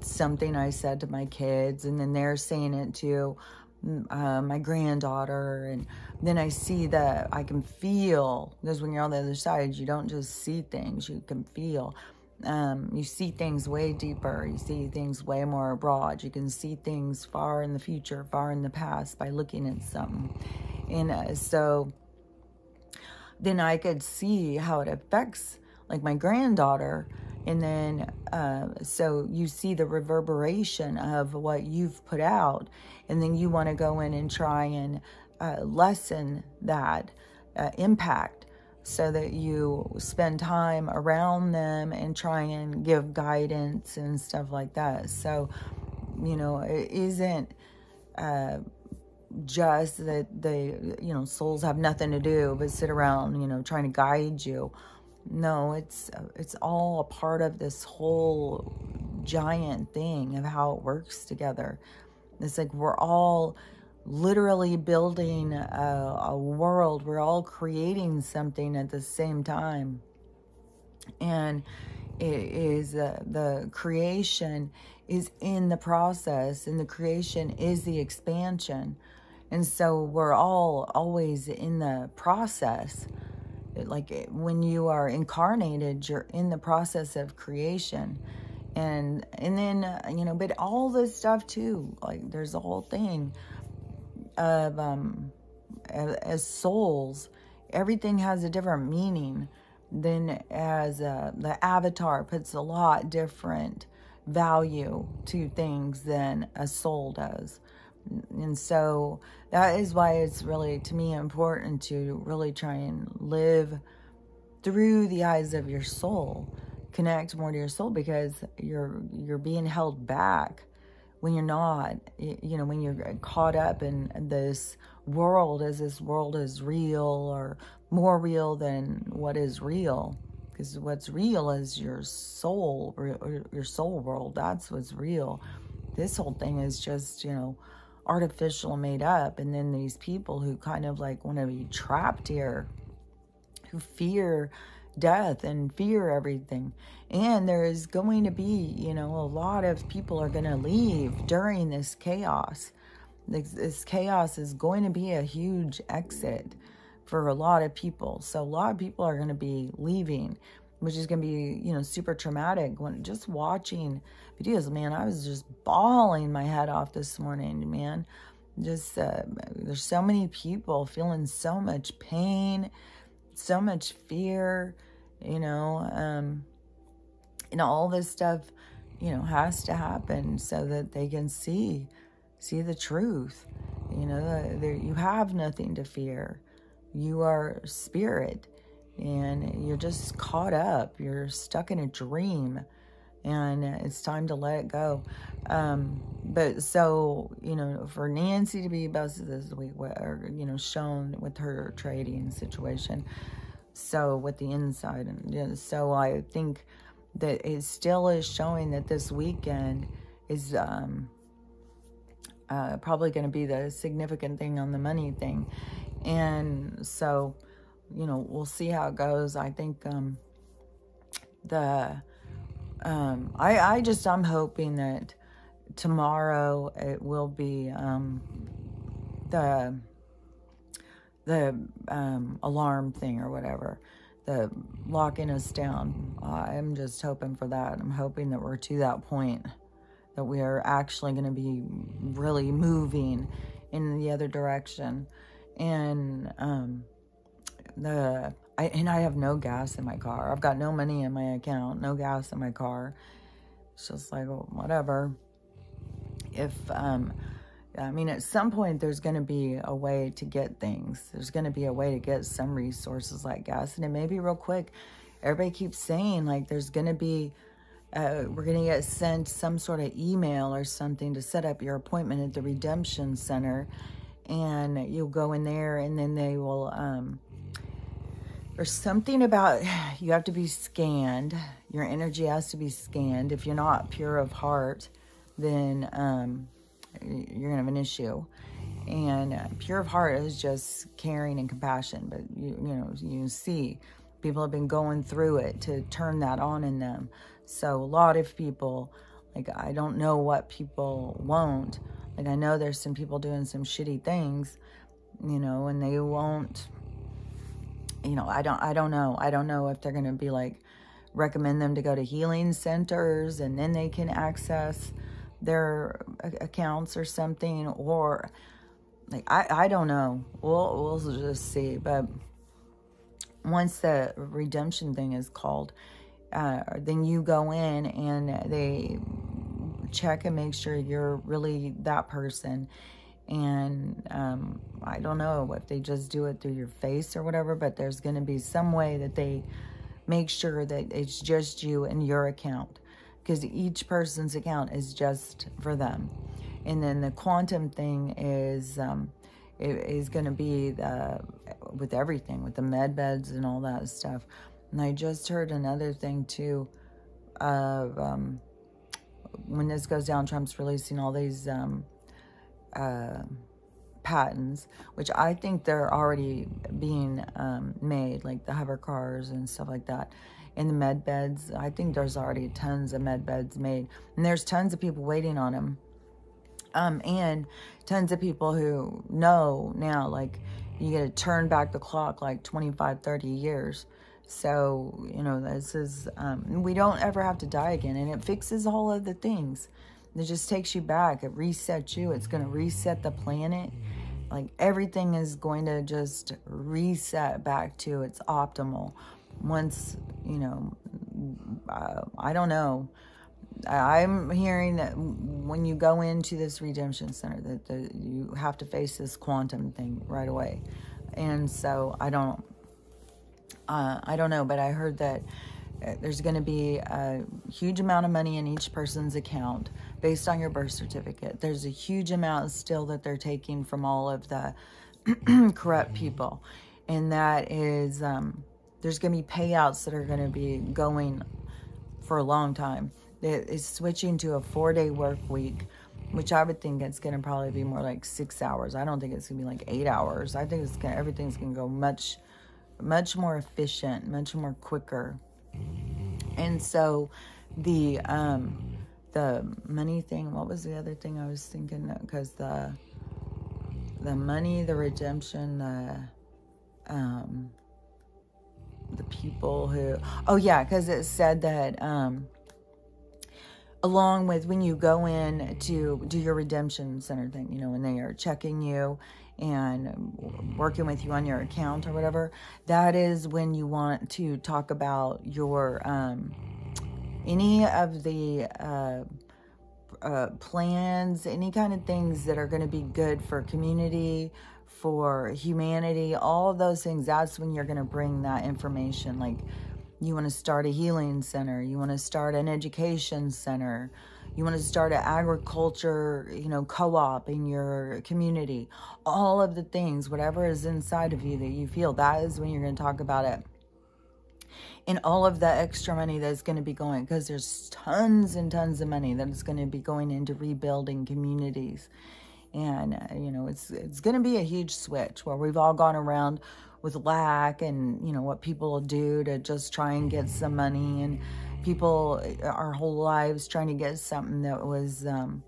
something I said to my kids, and then they're saying it to my granddaughter, and then I see that I can feel, because when you're on the other side, you don't just see things, you can feel. You see things way deeper, you see things way more broad, you can see things far in the future, far in the past by looking at something. And so then I could see how it affects like my granddaughter. And then, so you see the reverberation of what you've put out, and then you want to go in and try and lessen that impact, so that you spend time around them and try and give guidance and stuff like that. So, you know, it isn't just that souls have nothing to do but sit around, trying to guide you. No, it's all a part of this whole giant thing of how it works together. It's like we're all literally building a world. We're all creating something at the same time. And it is the creation is in the process, and the creation is the expansion. And so we're all always in the process. Like when you are incarnated, you're in the process of creation. And then, but all this stuff too, like there's a whole thing of, as souls, everything has a different meaning than as the avatar puts a lot different value to things than a soul does. And so that is why it's really, to me, important to really try and live through the eyes of your soul, connect more to your soul, because you're being held back when you're not, when you're caught up in this world, as this world is real or more real than what is real. Because what's real is your soul, or your soul world. That's what's real. This whole thing is just, artificial, made up. And then these people who kind of like want to be trapped here, who fear death and fear everything. And there is going to be, a lot of people are going to leave during this chaos. This chaos is going to be a huge exit for a lot of people. So a lot of people are going to be leaving, which is going to be, super traumatic. When just watching videos, man, I was just bawling my head off this morning, man. Just, there's so many people feeling so much pain, so much fear, and all this stuff, has to happen so that they can see the truth. You have nothing to fear. You are spirit. And you're just caught up. You're stuck in a dream. And it's time to let it go. But so, for Nancy to be busted this week, or, shown with her trading situation. So with the inside. And so I think that it still is showing that this weekend is probably going to be the significant thing on the money thing. And so, we'll see how it goes. I think I'm hoping that tomorrow it will be the alarm thing or whatever, the locking us down. I'm just hoping for that. I'm hoping that we're to that point, that we are actually going to be really moving in the other direction. And I have no gas in my car. I've got no money in my account, no gas in my car. It's just like, well, whatever. If, at some point there's going to be a way to get things. There's going to be a way to get some resources like gas. And it may be real quick. Everybody keeps saying, like, there's going to be, we're going to get sent some sort of email or something to set up your appointment at the Redemption Center. And you'll go in there, and then they will, there's something about, you have to be scanned. Your energy has to be scanned. If you're not pure of heart, then you're going to have an issue. And pure of heart is just caring and compassion. But, you see, people have been going through it to turn that on in them. So a lot of people, like, I don't know what people won't. Like, I know there's some people doing some shitty things, you know, and they won't, you know, I don't know. I don't know if they're going to be like, recommend them to go to healing centers and then they can access their accounts or something, or like, I don't know. We'll just see. But once the redemption thing is called, then you go in and they check and make sure you're really that person. And I don't know if they just do it through your face or whatever, but there's going to be some way that they make sure that it's just you and your account, because each person's account is just for them. And then the quantum thing is going to be with everything, with the med beds and all that stuff. And I just heard another thing too of when this goes down, Trump's releasing all these patents, which I think they're already being made, like the hover cars and stuff like that. And the med beds, I think there's already tons of med beds made. And there's tons of people waiting on them. And tons of people who know now, like, you get to turn back the clock like 25, 30 years. So, you know, this is, we don't ever have to die again. And it fixes all of the things. It just takes you back. It resets you. It's going to reset the planet. Like, everything is going to just reset back to its optimal. Once, you know, I don't know. I'm hearing that when you go into this redemption center, that you have to face this quantum thing right away. And so I don't know, but I heard that there's going to be a huge amount of money in each person's account based on your birth certificate. There's a huge amount still that they're taking from all of the corrupt people. And that is, there's going to be payouts that are going to be going for a long time. It's switching to a 4-day work week, which I would think it's going to probably be more like 6 hours. I don't think it's going to be like 8 hours. I think everything's going to go much more efficient, much more quicker. And so the money thing, what was the other thing I was thinking? Because the money, the redemption, the people who, oh yeah, because it said that along with when you go in to do your redemption center thing, you know, when they are checking you and working with you on your account or whatever, that is when you want to talk about your any of the plans, any kind of things that are going to be good for community, for humanity, all of those things. That's when you're going to bring that information. Like, you want to start a healing center, you want to start an education center, you want to start an agriculture, you know, co-op in your community. All of the things, whatever is inside of you that you feel, that is when you're going to talk about it. And all of the extra money that's going to be going, because there's tons and tons of money that is going to be going into rebuilding communities. And, you know, it's going to be a huge switch where we've all gone around with lack and, you know, what people will do to just try and get some money, and people our whole lives trying to get something that was, you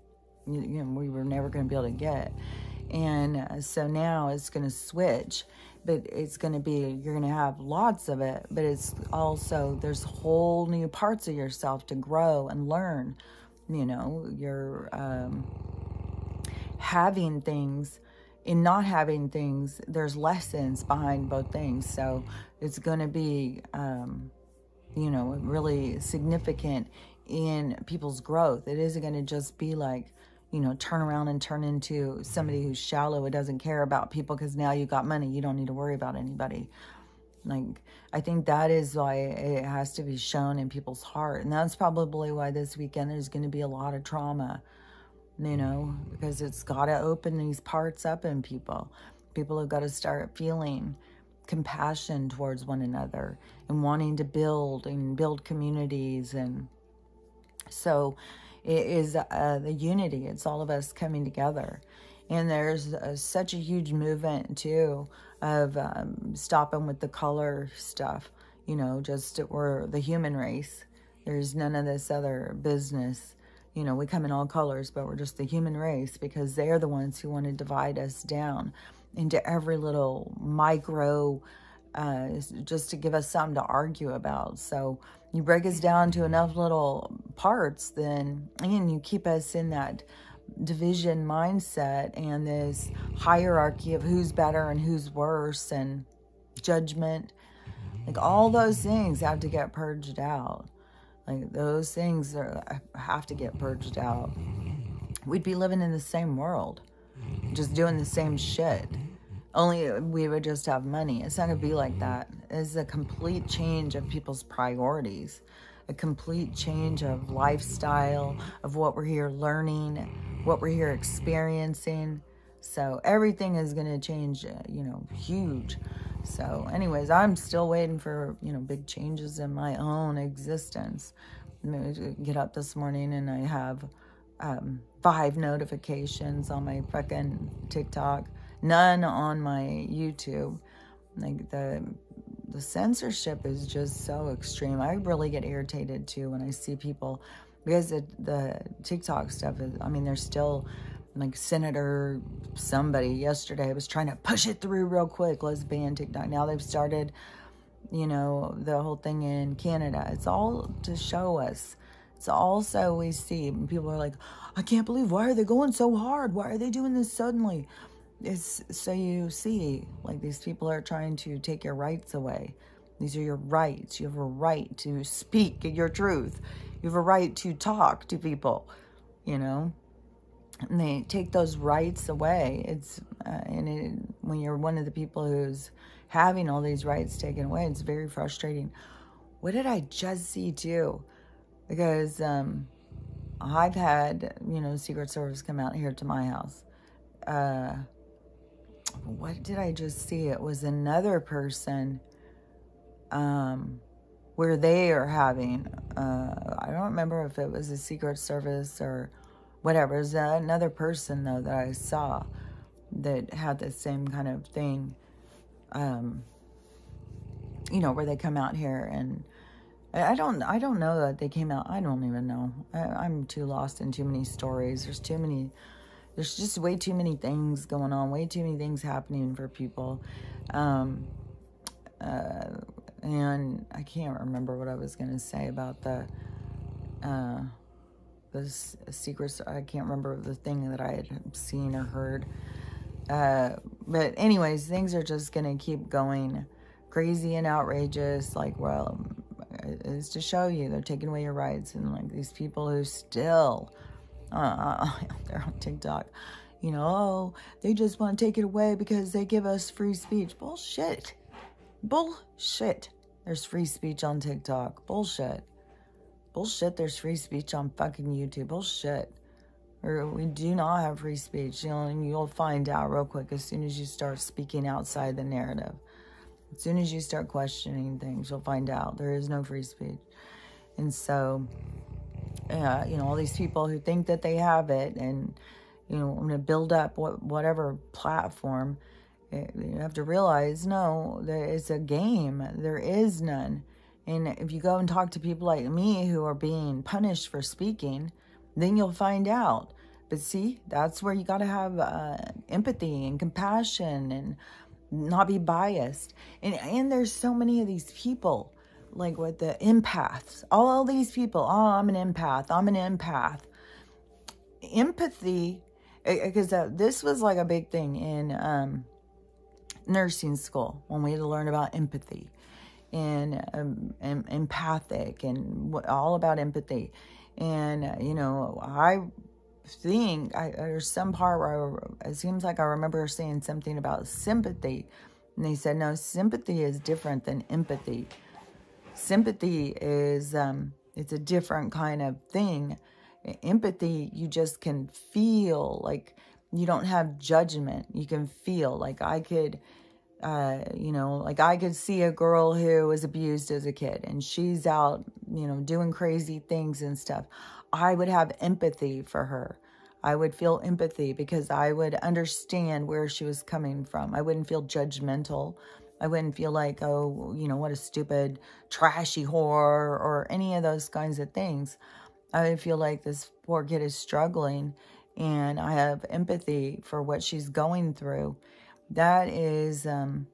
know, we were never going to be able to get. And so now it's going to switch, but it's going to be, you're going to have lots of it, but it's also, there's whole new parts of yourself to grow and learn. You know, you're having things. In not having things, there's lessons behind both things. So it's going to be, you know, really significant in people's growth. It isn't going to just be like, you know, turn around and turn into somebody who's shallow. It doesn't care about people because now you got money. You don't need to worry about anybody. Like, I think that is why it has to be shown in people's heart. And that's probably why this weekend there's going to be a lot of trauma. You know, because it's got to open these parts up in people. People have got to start feeling compassion towards one another and wanting to build communities. And so it is the unity. It's all of us coming together. And there's such a huge movement, too, of stopping with the color stuff. You know, just we're the human race. There's none of this other business. You know, we come in all colors, but we're just the human race, because they're the ones who want to divide us down into every little micro, just to give us something to argue about. So you break us down to enough little parts, then, and you keep us in that division mindset and this hierarchy of who's better and who's worse and judgment. Like, all those things have to get purged out. Like, those things have to get purged out. We'd be living in the same world, just doing the same shit. Only we would just have money. It's not going to be like that. It's a complete change of people's priorities, a complete change of lifestyle, of what we're here learning, what we're here experiencing. So everything is going to change, you know, huge. So anyways, I'm still waiting for, you know, big changes in my own existence. I get up this morning and I have 5 notifications on my fucking TikTok, none on my YouTube. Like, the censorship is just so extreme. I really get irritated too when I see people, because the TikTok stuff is, I mean, there's still, like, Senator somebody yesterday was trying to push it through real quick. Let's ban TikTok. Now they've started, you know, the whole thing in Canada. It's all to show us. It's also we see. People are like, I can't believe, why are they going so hard? Why are they doing this suddenly? It's so you see, like, these people are trying to take your rights away. These are your rights. You have a right to speak your truth. You have a right to talk to people, you know. And they take those rights away. It's when you're one of the people who's having all these rights taken away, it's very frustrating. What did I just see too? Because I've had, you know, Secret Service come out here to my house. What did I just see? It was another person where they are having, I don't remember if it was a Secret Service or whatever. It was another person, though, that I saw that had the same kind of thing, you know, where they come out here. And I don't know that they came out. I don't even know. I'm too lost in too many stories. There's just way too many things going on, way too many things happening for people. And I can't remember what I was going to say about the secrets. I can't remember the thing that I had seen or heard. But anyways, things are just going to keep going crazy and outrageous. Like, well, it's to show you they're taking away your rights. And, like, these people who still, they're on TikTok, you know, oh, they just want to take it away because they give us free speech. Bullshit. Bullshit. There's free speech on TikTok. Bullshit. Bullshit, there's free speech on fucking YouTube. Bullshit. Or we do not have free speech. You know, and you'll find out real quick as soon as you start speaking outside the narrative. As soon as you start questioning things, you'll find out there is no free speech. And so, you know, all these people who think that they have it, and, you know, I'm going to build up whatever platform, you have to realize, no, it's a game. There is none. And if you go and talk to people like me who are being punished for speaking, then you'll find out. But see, that's where you got to have empathy and compassion and not be biased. And there's so many of these people, like with the empaths, all these people, oh, I'm an empath, I'm an empath. Empathy, because this was like a big thing in nursing school when we had to learn about empathy and empathic and all about empathy. And, you know, I think there's some part where it seems like I remember saying something about sympathy. And they said, no, sympathy is different than empathy. Sympathy is, it's a different kind of thing. Empathy, you just can feel, like you don't have judgment. You can feel, like I could, you know, like I could see a girl who was abused as a kid and she's out, you know, doing crazy things and stuff. I would have empathy for her. I would feel empathy because I would understand where she was coming from. I wouldn't feel judgmental. I wouldn't feel like, oh, you know, what a stupid, trashy whore or any of those kinds of things. I feel like this poor kid is struggling, and I have empathy for what she's going through. That is, and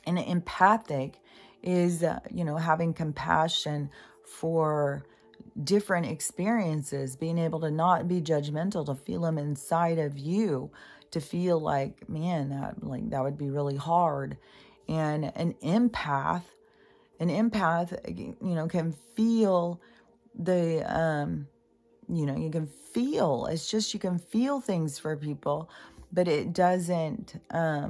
empathic is, you know, having compassion for different experiences, being able to not be judgmental, to feel them inside of you, to feel like, man, that would be really hard. And an empath, you know, can feel the, you know, you can feel, it's just, you can feel things for people, but it doesn't, I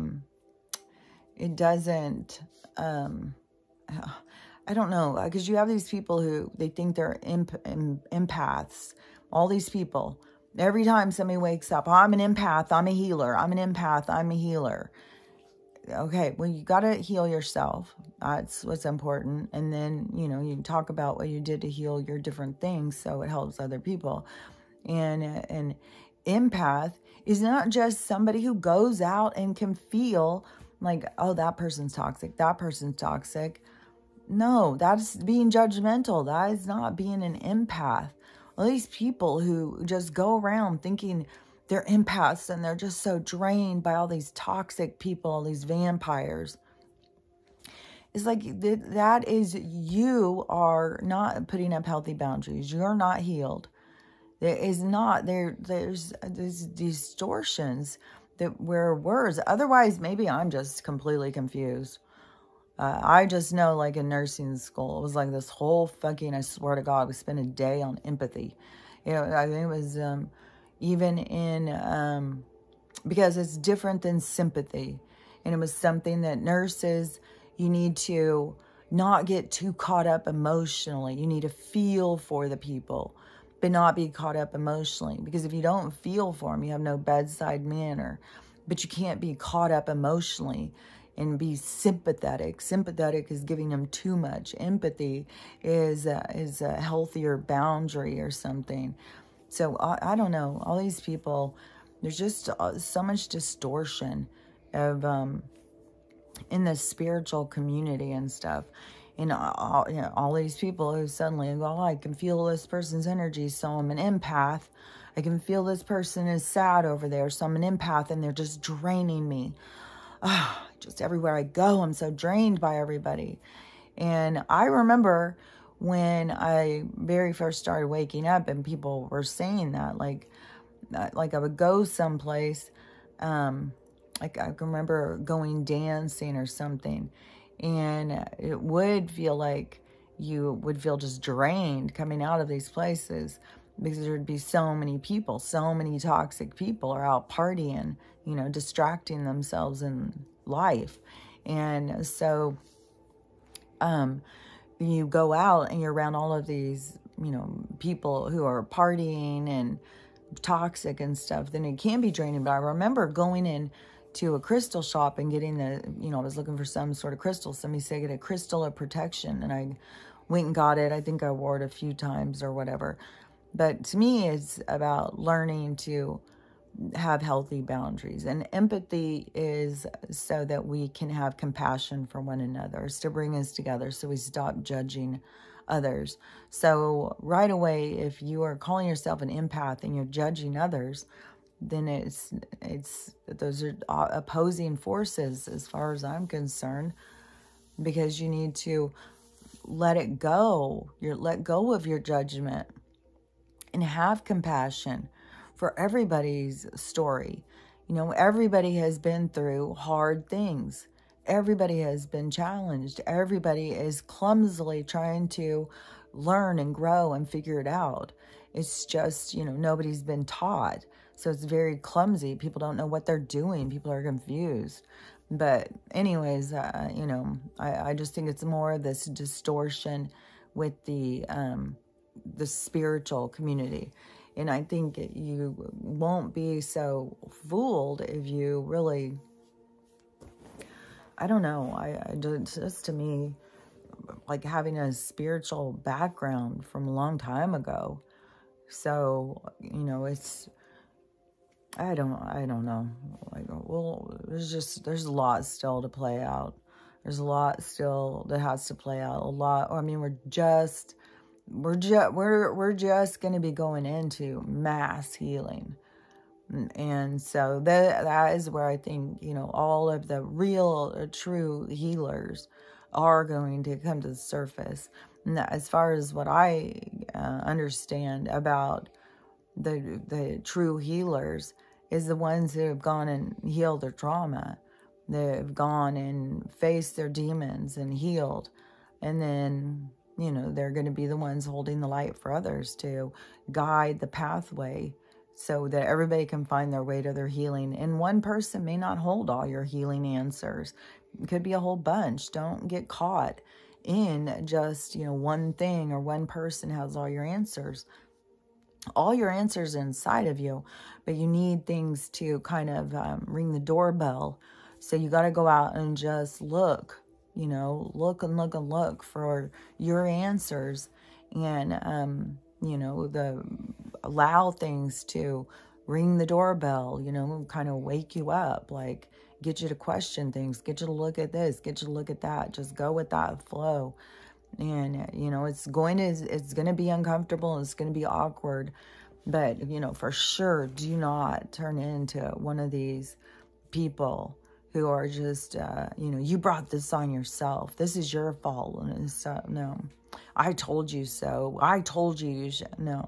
don't know, because you have these people who, they think they're empaths. All these people, every time somebody wakes up, I'm an empath, I'm a healer, I'm an empath, I'm a healer. Okay, well, you got to heal yourself. That's what's important. And then, you know, you can talk about what you did to heal your different things so it helps other people. And an empath is not just somebody who goes out and can feel like, oh, that person's toxic, that person's toxic. No, that's being judgmental. That is not being an empath. All these people who just go around thinking they're empaths and they're just so drained by all these toxic people, all these vampires. It's like that is, you are not putting up healthy boundaries. You're not healed. There is not, there's distortions that where words, otherwise maybe I'm just completely confused. I just know, like in nursing school, it was like this whole fucking, I swear to God, we spent a day on empathy. You know, I think it was even in, because it's different than sympathy. And it was something that nurses, you need to not get too caught up emotionally. You need to feel for the people, but not be caught up emotionally. Because if you don't feel for them, you have no bedside manner. But you can't be caught up emotionally and be sympathetic. Sympathetic is giving them too much. Empathy is a healthier boundary or something. So I don't know. All these people, there's just so much distortion of in the spiritual community and stuff. And you know, all these people who suddenly go, oh, I can feel this person's energy, so I'm an empath. I can feel this person is sad over there, so I'm an empath, and they're just draining me. Just everywhere I go, I'm so drained by everybody. And I remember when I very first started waking up and people were saying that, like I would go someplace, like I can remember going dancing or something, and it would feel like you would feel just drained coming out of these places, because there'd be so many people, so many toxic people are out partying, you know, distracting themselves in life. And so you go out and you're around all of these, you know, people who are partying and toxic and stuff, then it can be draining. But I remember going in to a crystal shop and getting the, you know, I was looking for some sort of crystal. Somebody said get a crystal of protection, and I went and got it. I think I wore it a few times or whatever. But to me, it's about learning to have healthy boundaries. And empathy is so that we can have compassion for one another. It's to bring us together so we stop judging others. So right away, if you are calling yourself an empath and you're judging others, then it's those are opposing forces as far as I'm concerned, because you need to let it go. Let go of your judgment and have compassion for everybody's story. You know, everybody has been through hard things. Everybody has been challenged. Everybody is clumsily trying to learn and grow and figure it out. It's just, you know, nobody's been taught. So it's very clumsy. People don't know what they're doing. People are confused. But anyways, you know, I just think it's more of this distortion with the spiritual community. And I think you won't be so fooled if you really, I don't know, just to me, like having a spiritual background from a long time ago. So, you know, it's, I don't know. Like, well, there's a lot still to play out. There's a lot still that has to play out. I mean, we're just we're just going to be going into mass healing. And so that is where I think, you know, all of the real, true healers are going to come to the surface. And as far as what I understand about the true healers is the ones who have gone and healed their trauma. They've gone and faced their demons and healed. And then, you know, they're going to be the ones holding the light for others to guide the pathway so that everybody can find their way to their healing. And one person may not hold all your healing answers. It could be a whole bunch. Don't get caught in just, you know, one thing or one person has all your answers. All your answers are inside of you, but you need things to kind of ring the doorbell. So you got to go out and just look, you know, look and look and look for your answers. And, you know, allow things to ring the doorbell, you know, kind of wake you up, like get you to question things, get you to look at this, get you to look at that. Just go with that flow. And, you know, it's going to be uncomfortable. It's going to be awkward. But, you know, for sure, do not turn into one of these people who are just, you know, you brought this on yourself. This is your fault. And it's, no, I told you so. I told you you should. No.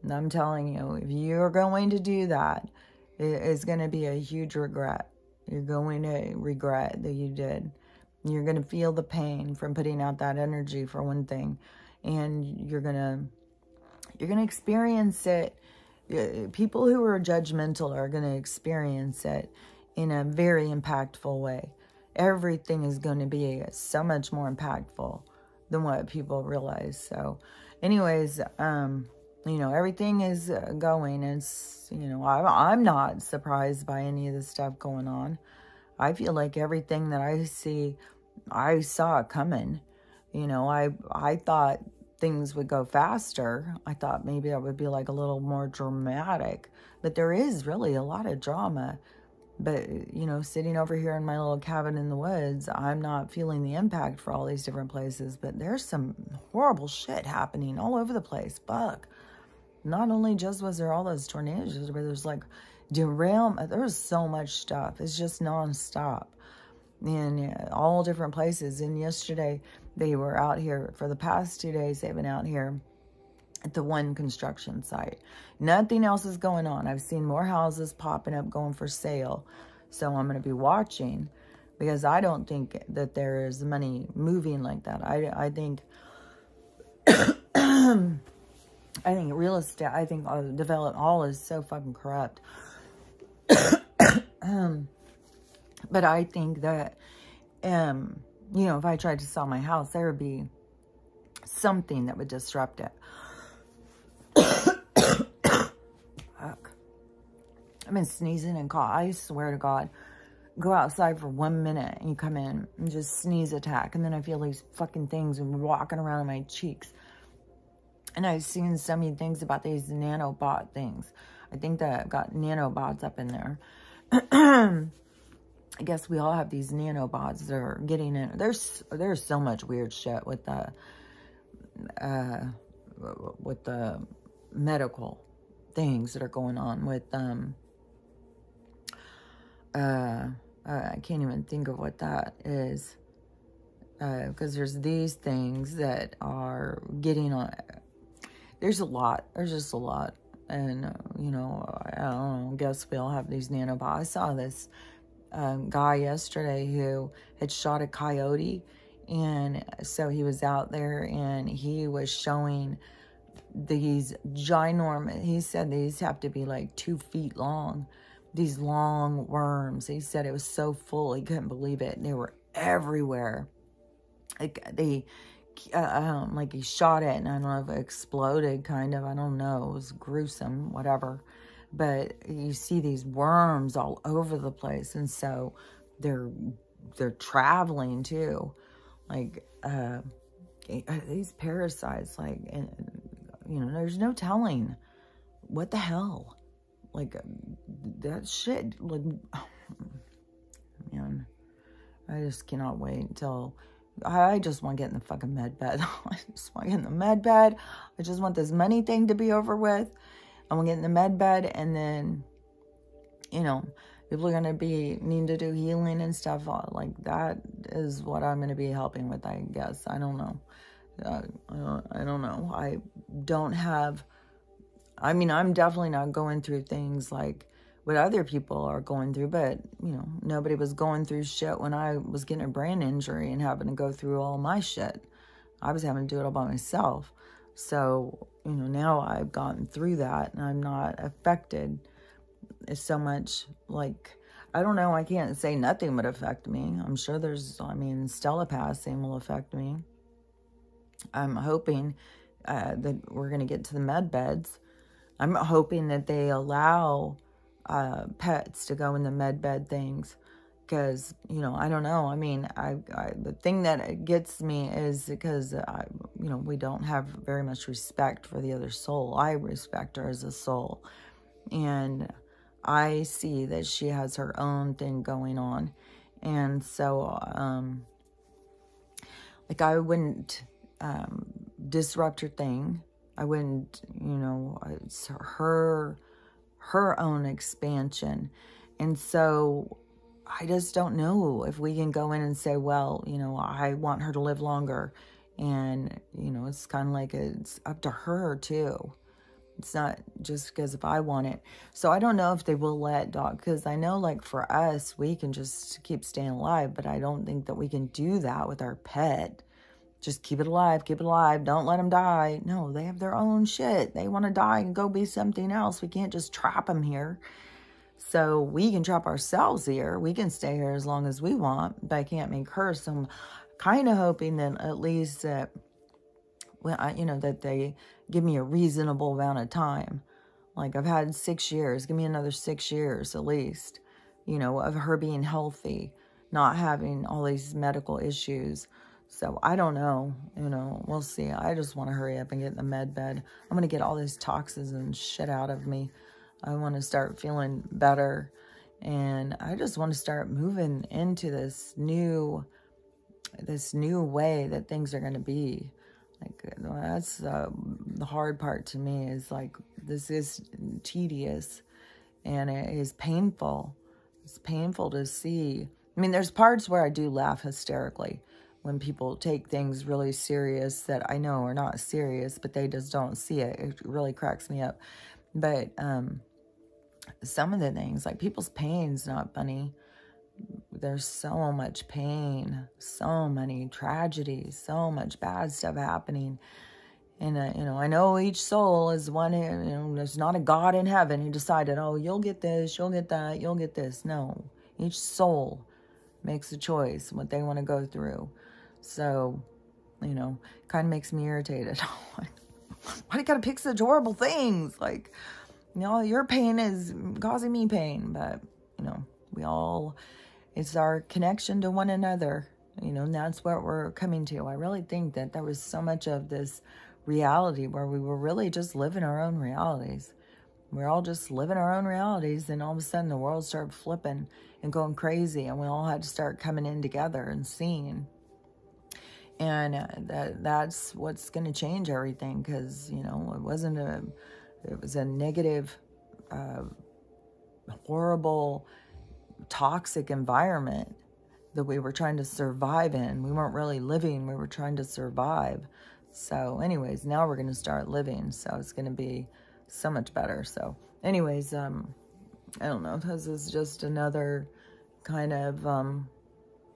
And I'm telling you, if you're going to do that, it's going to be a huge regret. You're going to regret that you did. You're going to feel the pain from putting out that energy, for one thing. And you're going to experience it. People who are judgmental are going to experience it in a very impactful way. Everything is going to be so much more impactful than what people realize. So anyways, you know, everything is going. It's, you know, I'm not surprised by any of the stuff going on. I feel like everything that I see, I saw it coming. You know, I thought things would go faster. I thought maybe it would be like a little more dramatic. But there is really a lot of drama. But, you know, sitting over here in my little cabin in the woods, I'm not feeling the impact for all these different places. But there's some horrible shit happening all over the place. Fuck. Not only just was there all those tornadoes, but there's like derailment. There's so much stuff. It's just nonstop in all different places. And yesterday they were out here for the past 2 days. They've been out here at the one construction site. Nothing else is going on. I've seen more houses popping up going for sale. So I'm going to be watching, because I don't think that there is money moving like that. I think I think real estate, I think development all is so fucking corrupt. But I think that, you know, if I tried to sell my house, there would be something that would disrupt it. Fuck. I've been sneezing and cough. I swear to God, go outside for 1 minute and you come in and just sneeze attack. And then I feel these fucking things walking around in my cheeks. And I've seen so many things about these nanobot things. I think that I've got nanobots up in there. I guess we all have these nanobots that are getting in. There's so much weird shit with the medical things that are going on with I can't even think of what that is, because there's these things that are getting on. There's a lot. There's just a lot. And, you know, I don't know, I guess we all have these nanobots. I saw this guy yesterday who had shot a coyote. And so he was out there and he was showing these ginormous, he said these have to be like 2 feet long. These long worms. He said it was so full, he couldn't believe it. They were everywhere. Like like he shot it, and I don't know if it exploded, kind of. I don't know. It was gruesome, whatever. But you see these worms all over the place, and so they're traveling too. Like these parasites, like, and you know, there's no telling what the hell. Like that shit. Like, man, I just cannot wait until I just want to get in the fucking med bed. I just want to get in the med bed. I just want this money thing to be over with. I want to get in the med bed, and then, you know, people are going to need to do healing and stuff. Like, that is what I'm going to be helping with, I guess. I don't know. I don't know. I don't have, I mean, I'm definitely not going through things like what other people are going through, but, you know, nobody was going through shit when I was getting a brain injury and having to go through all my shit. I was having to do it all by myself. So, you know, now I've gotten through that, and I'm not affected so much. Like, I don't know, I can't say nothing would affect me. I'm sure Stella passing will affect me. I'm hoping that we're going to get to the med beds. I'm hoping that they allow pets to go in the med bed things, because, you know, I don't know. I mean, the thing that gets me is because, you know, we don't have very much respect for the other soul. I respect her as a soul, and I see that she has her own thing going on. And so, like, I wouldn't disrupt her thing. I wouldn't, you know, it's her own expansion. And so I just don't know if we can go in and say, well, you know, I want her to live longer. And, you know, it's kind of like it's up to her too. It's not just because if I want it. So I don't know if they will let dog, because I know, like, for us, we can just keep staying alive, but I don't think that we can do that with our pet. Just keep it alive, don't let them die. No, they have their own shit. They want to die and go be something else. We can't just trap them here. So we can trap ourselves here. We can stay here as long as we want, but I can't make her. So I'm kind of hoping that at least that, you know, that they give me a reasonable amount of time. Like, I've had 6 years. Give me another 6 years at least, you know, of her being healthy, not having all these medical issues. So I don't know, you know, we'll see. I just want to hurry up and get in the med bed. I'm going to get all these toxins and shit out of me. I want to start feeling better. And I just want to start moving into this new way that things are going to be. Like, that's the hard part to me, is like, this is tedious and it is painful. It's painful to see. I mean, there's parts where I do laugh hysterically when people take things really serious that I know are not serious, but they just don't see it. It really cracks me up. But some of the things, like, people's pain's not funny. There's so much pain, so many tragedies, so much bad stuff happening. And, you know, I know each soul is one, you know, there's not a God in heaven who decided, oh, you'll get this, you'll get that, you'll get this. No, each soul makes a choice what they want to go through. So, you know, kind of makes me irritated. Why do you gotta pick such horrible things? Like, you know, your pain is causing me pain, but, you know, it's our connection to one another, you know, and that's what we're coming to. I really think that there was so much of this reality where we were really just living our own realities. We're all just living our own realities, and all of a sudden the world started flipping and going crazy, and we all had to start coming in together and seeing. And that's what's going to change everything, because, you know, it was a negative, horrible, toxic environment that we were trying to survive in. We weren't really living, we were trying to survive. So anyways, now we're going to start living, so it's going to be so much better. So anyways, I don't know, this is just another kind of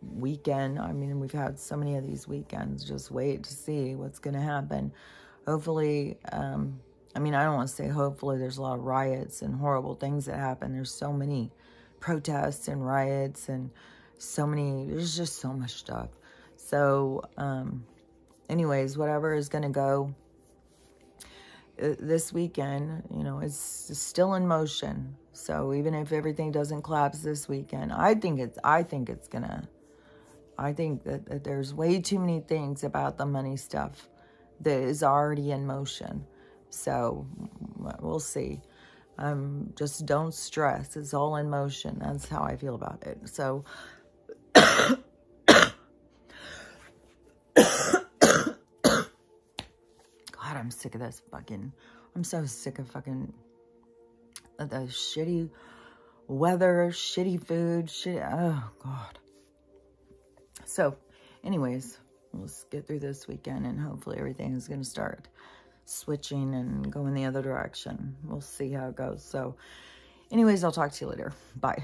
weekend. I mean, we've had so many of these weekends. Just wait to see what's going to happen. Hopefully, I mean, I don't want to say hopefully, there's a lot of riots and horrible things that happen. There's so many protests and riots and there's just so much stuff. So, anyways, whatever is going to go this weekend, you know, it's still in motion. So even if everything doesn't collapse this weekend, I think that there's way too many things about the money stuff that is already in motion. So we'll see. Just don't stress. It's all in motion. That's how I feel about it. So I'm sick of this fucking, I'm so sick of fucking the shitty weather, shitty food, oh God. So anyways, let's get through this weekend and hopefully everything is going to start switching and going the other direction. We'll see how it goes. So anyways, I'll talk to you later. Bye.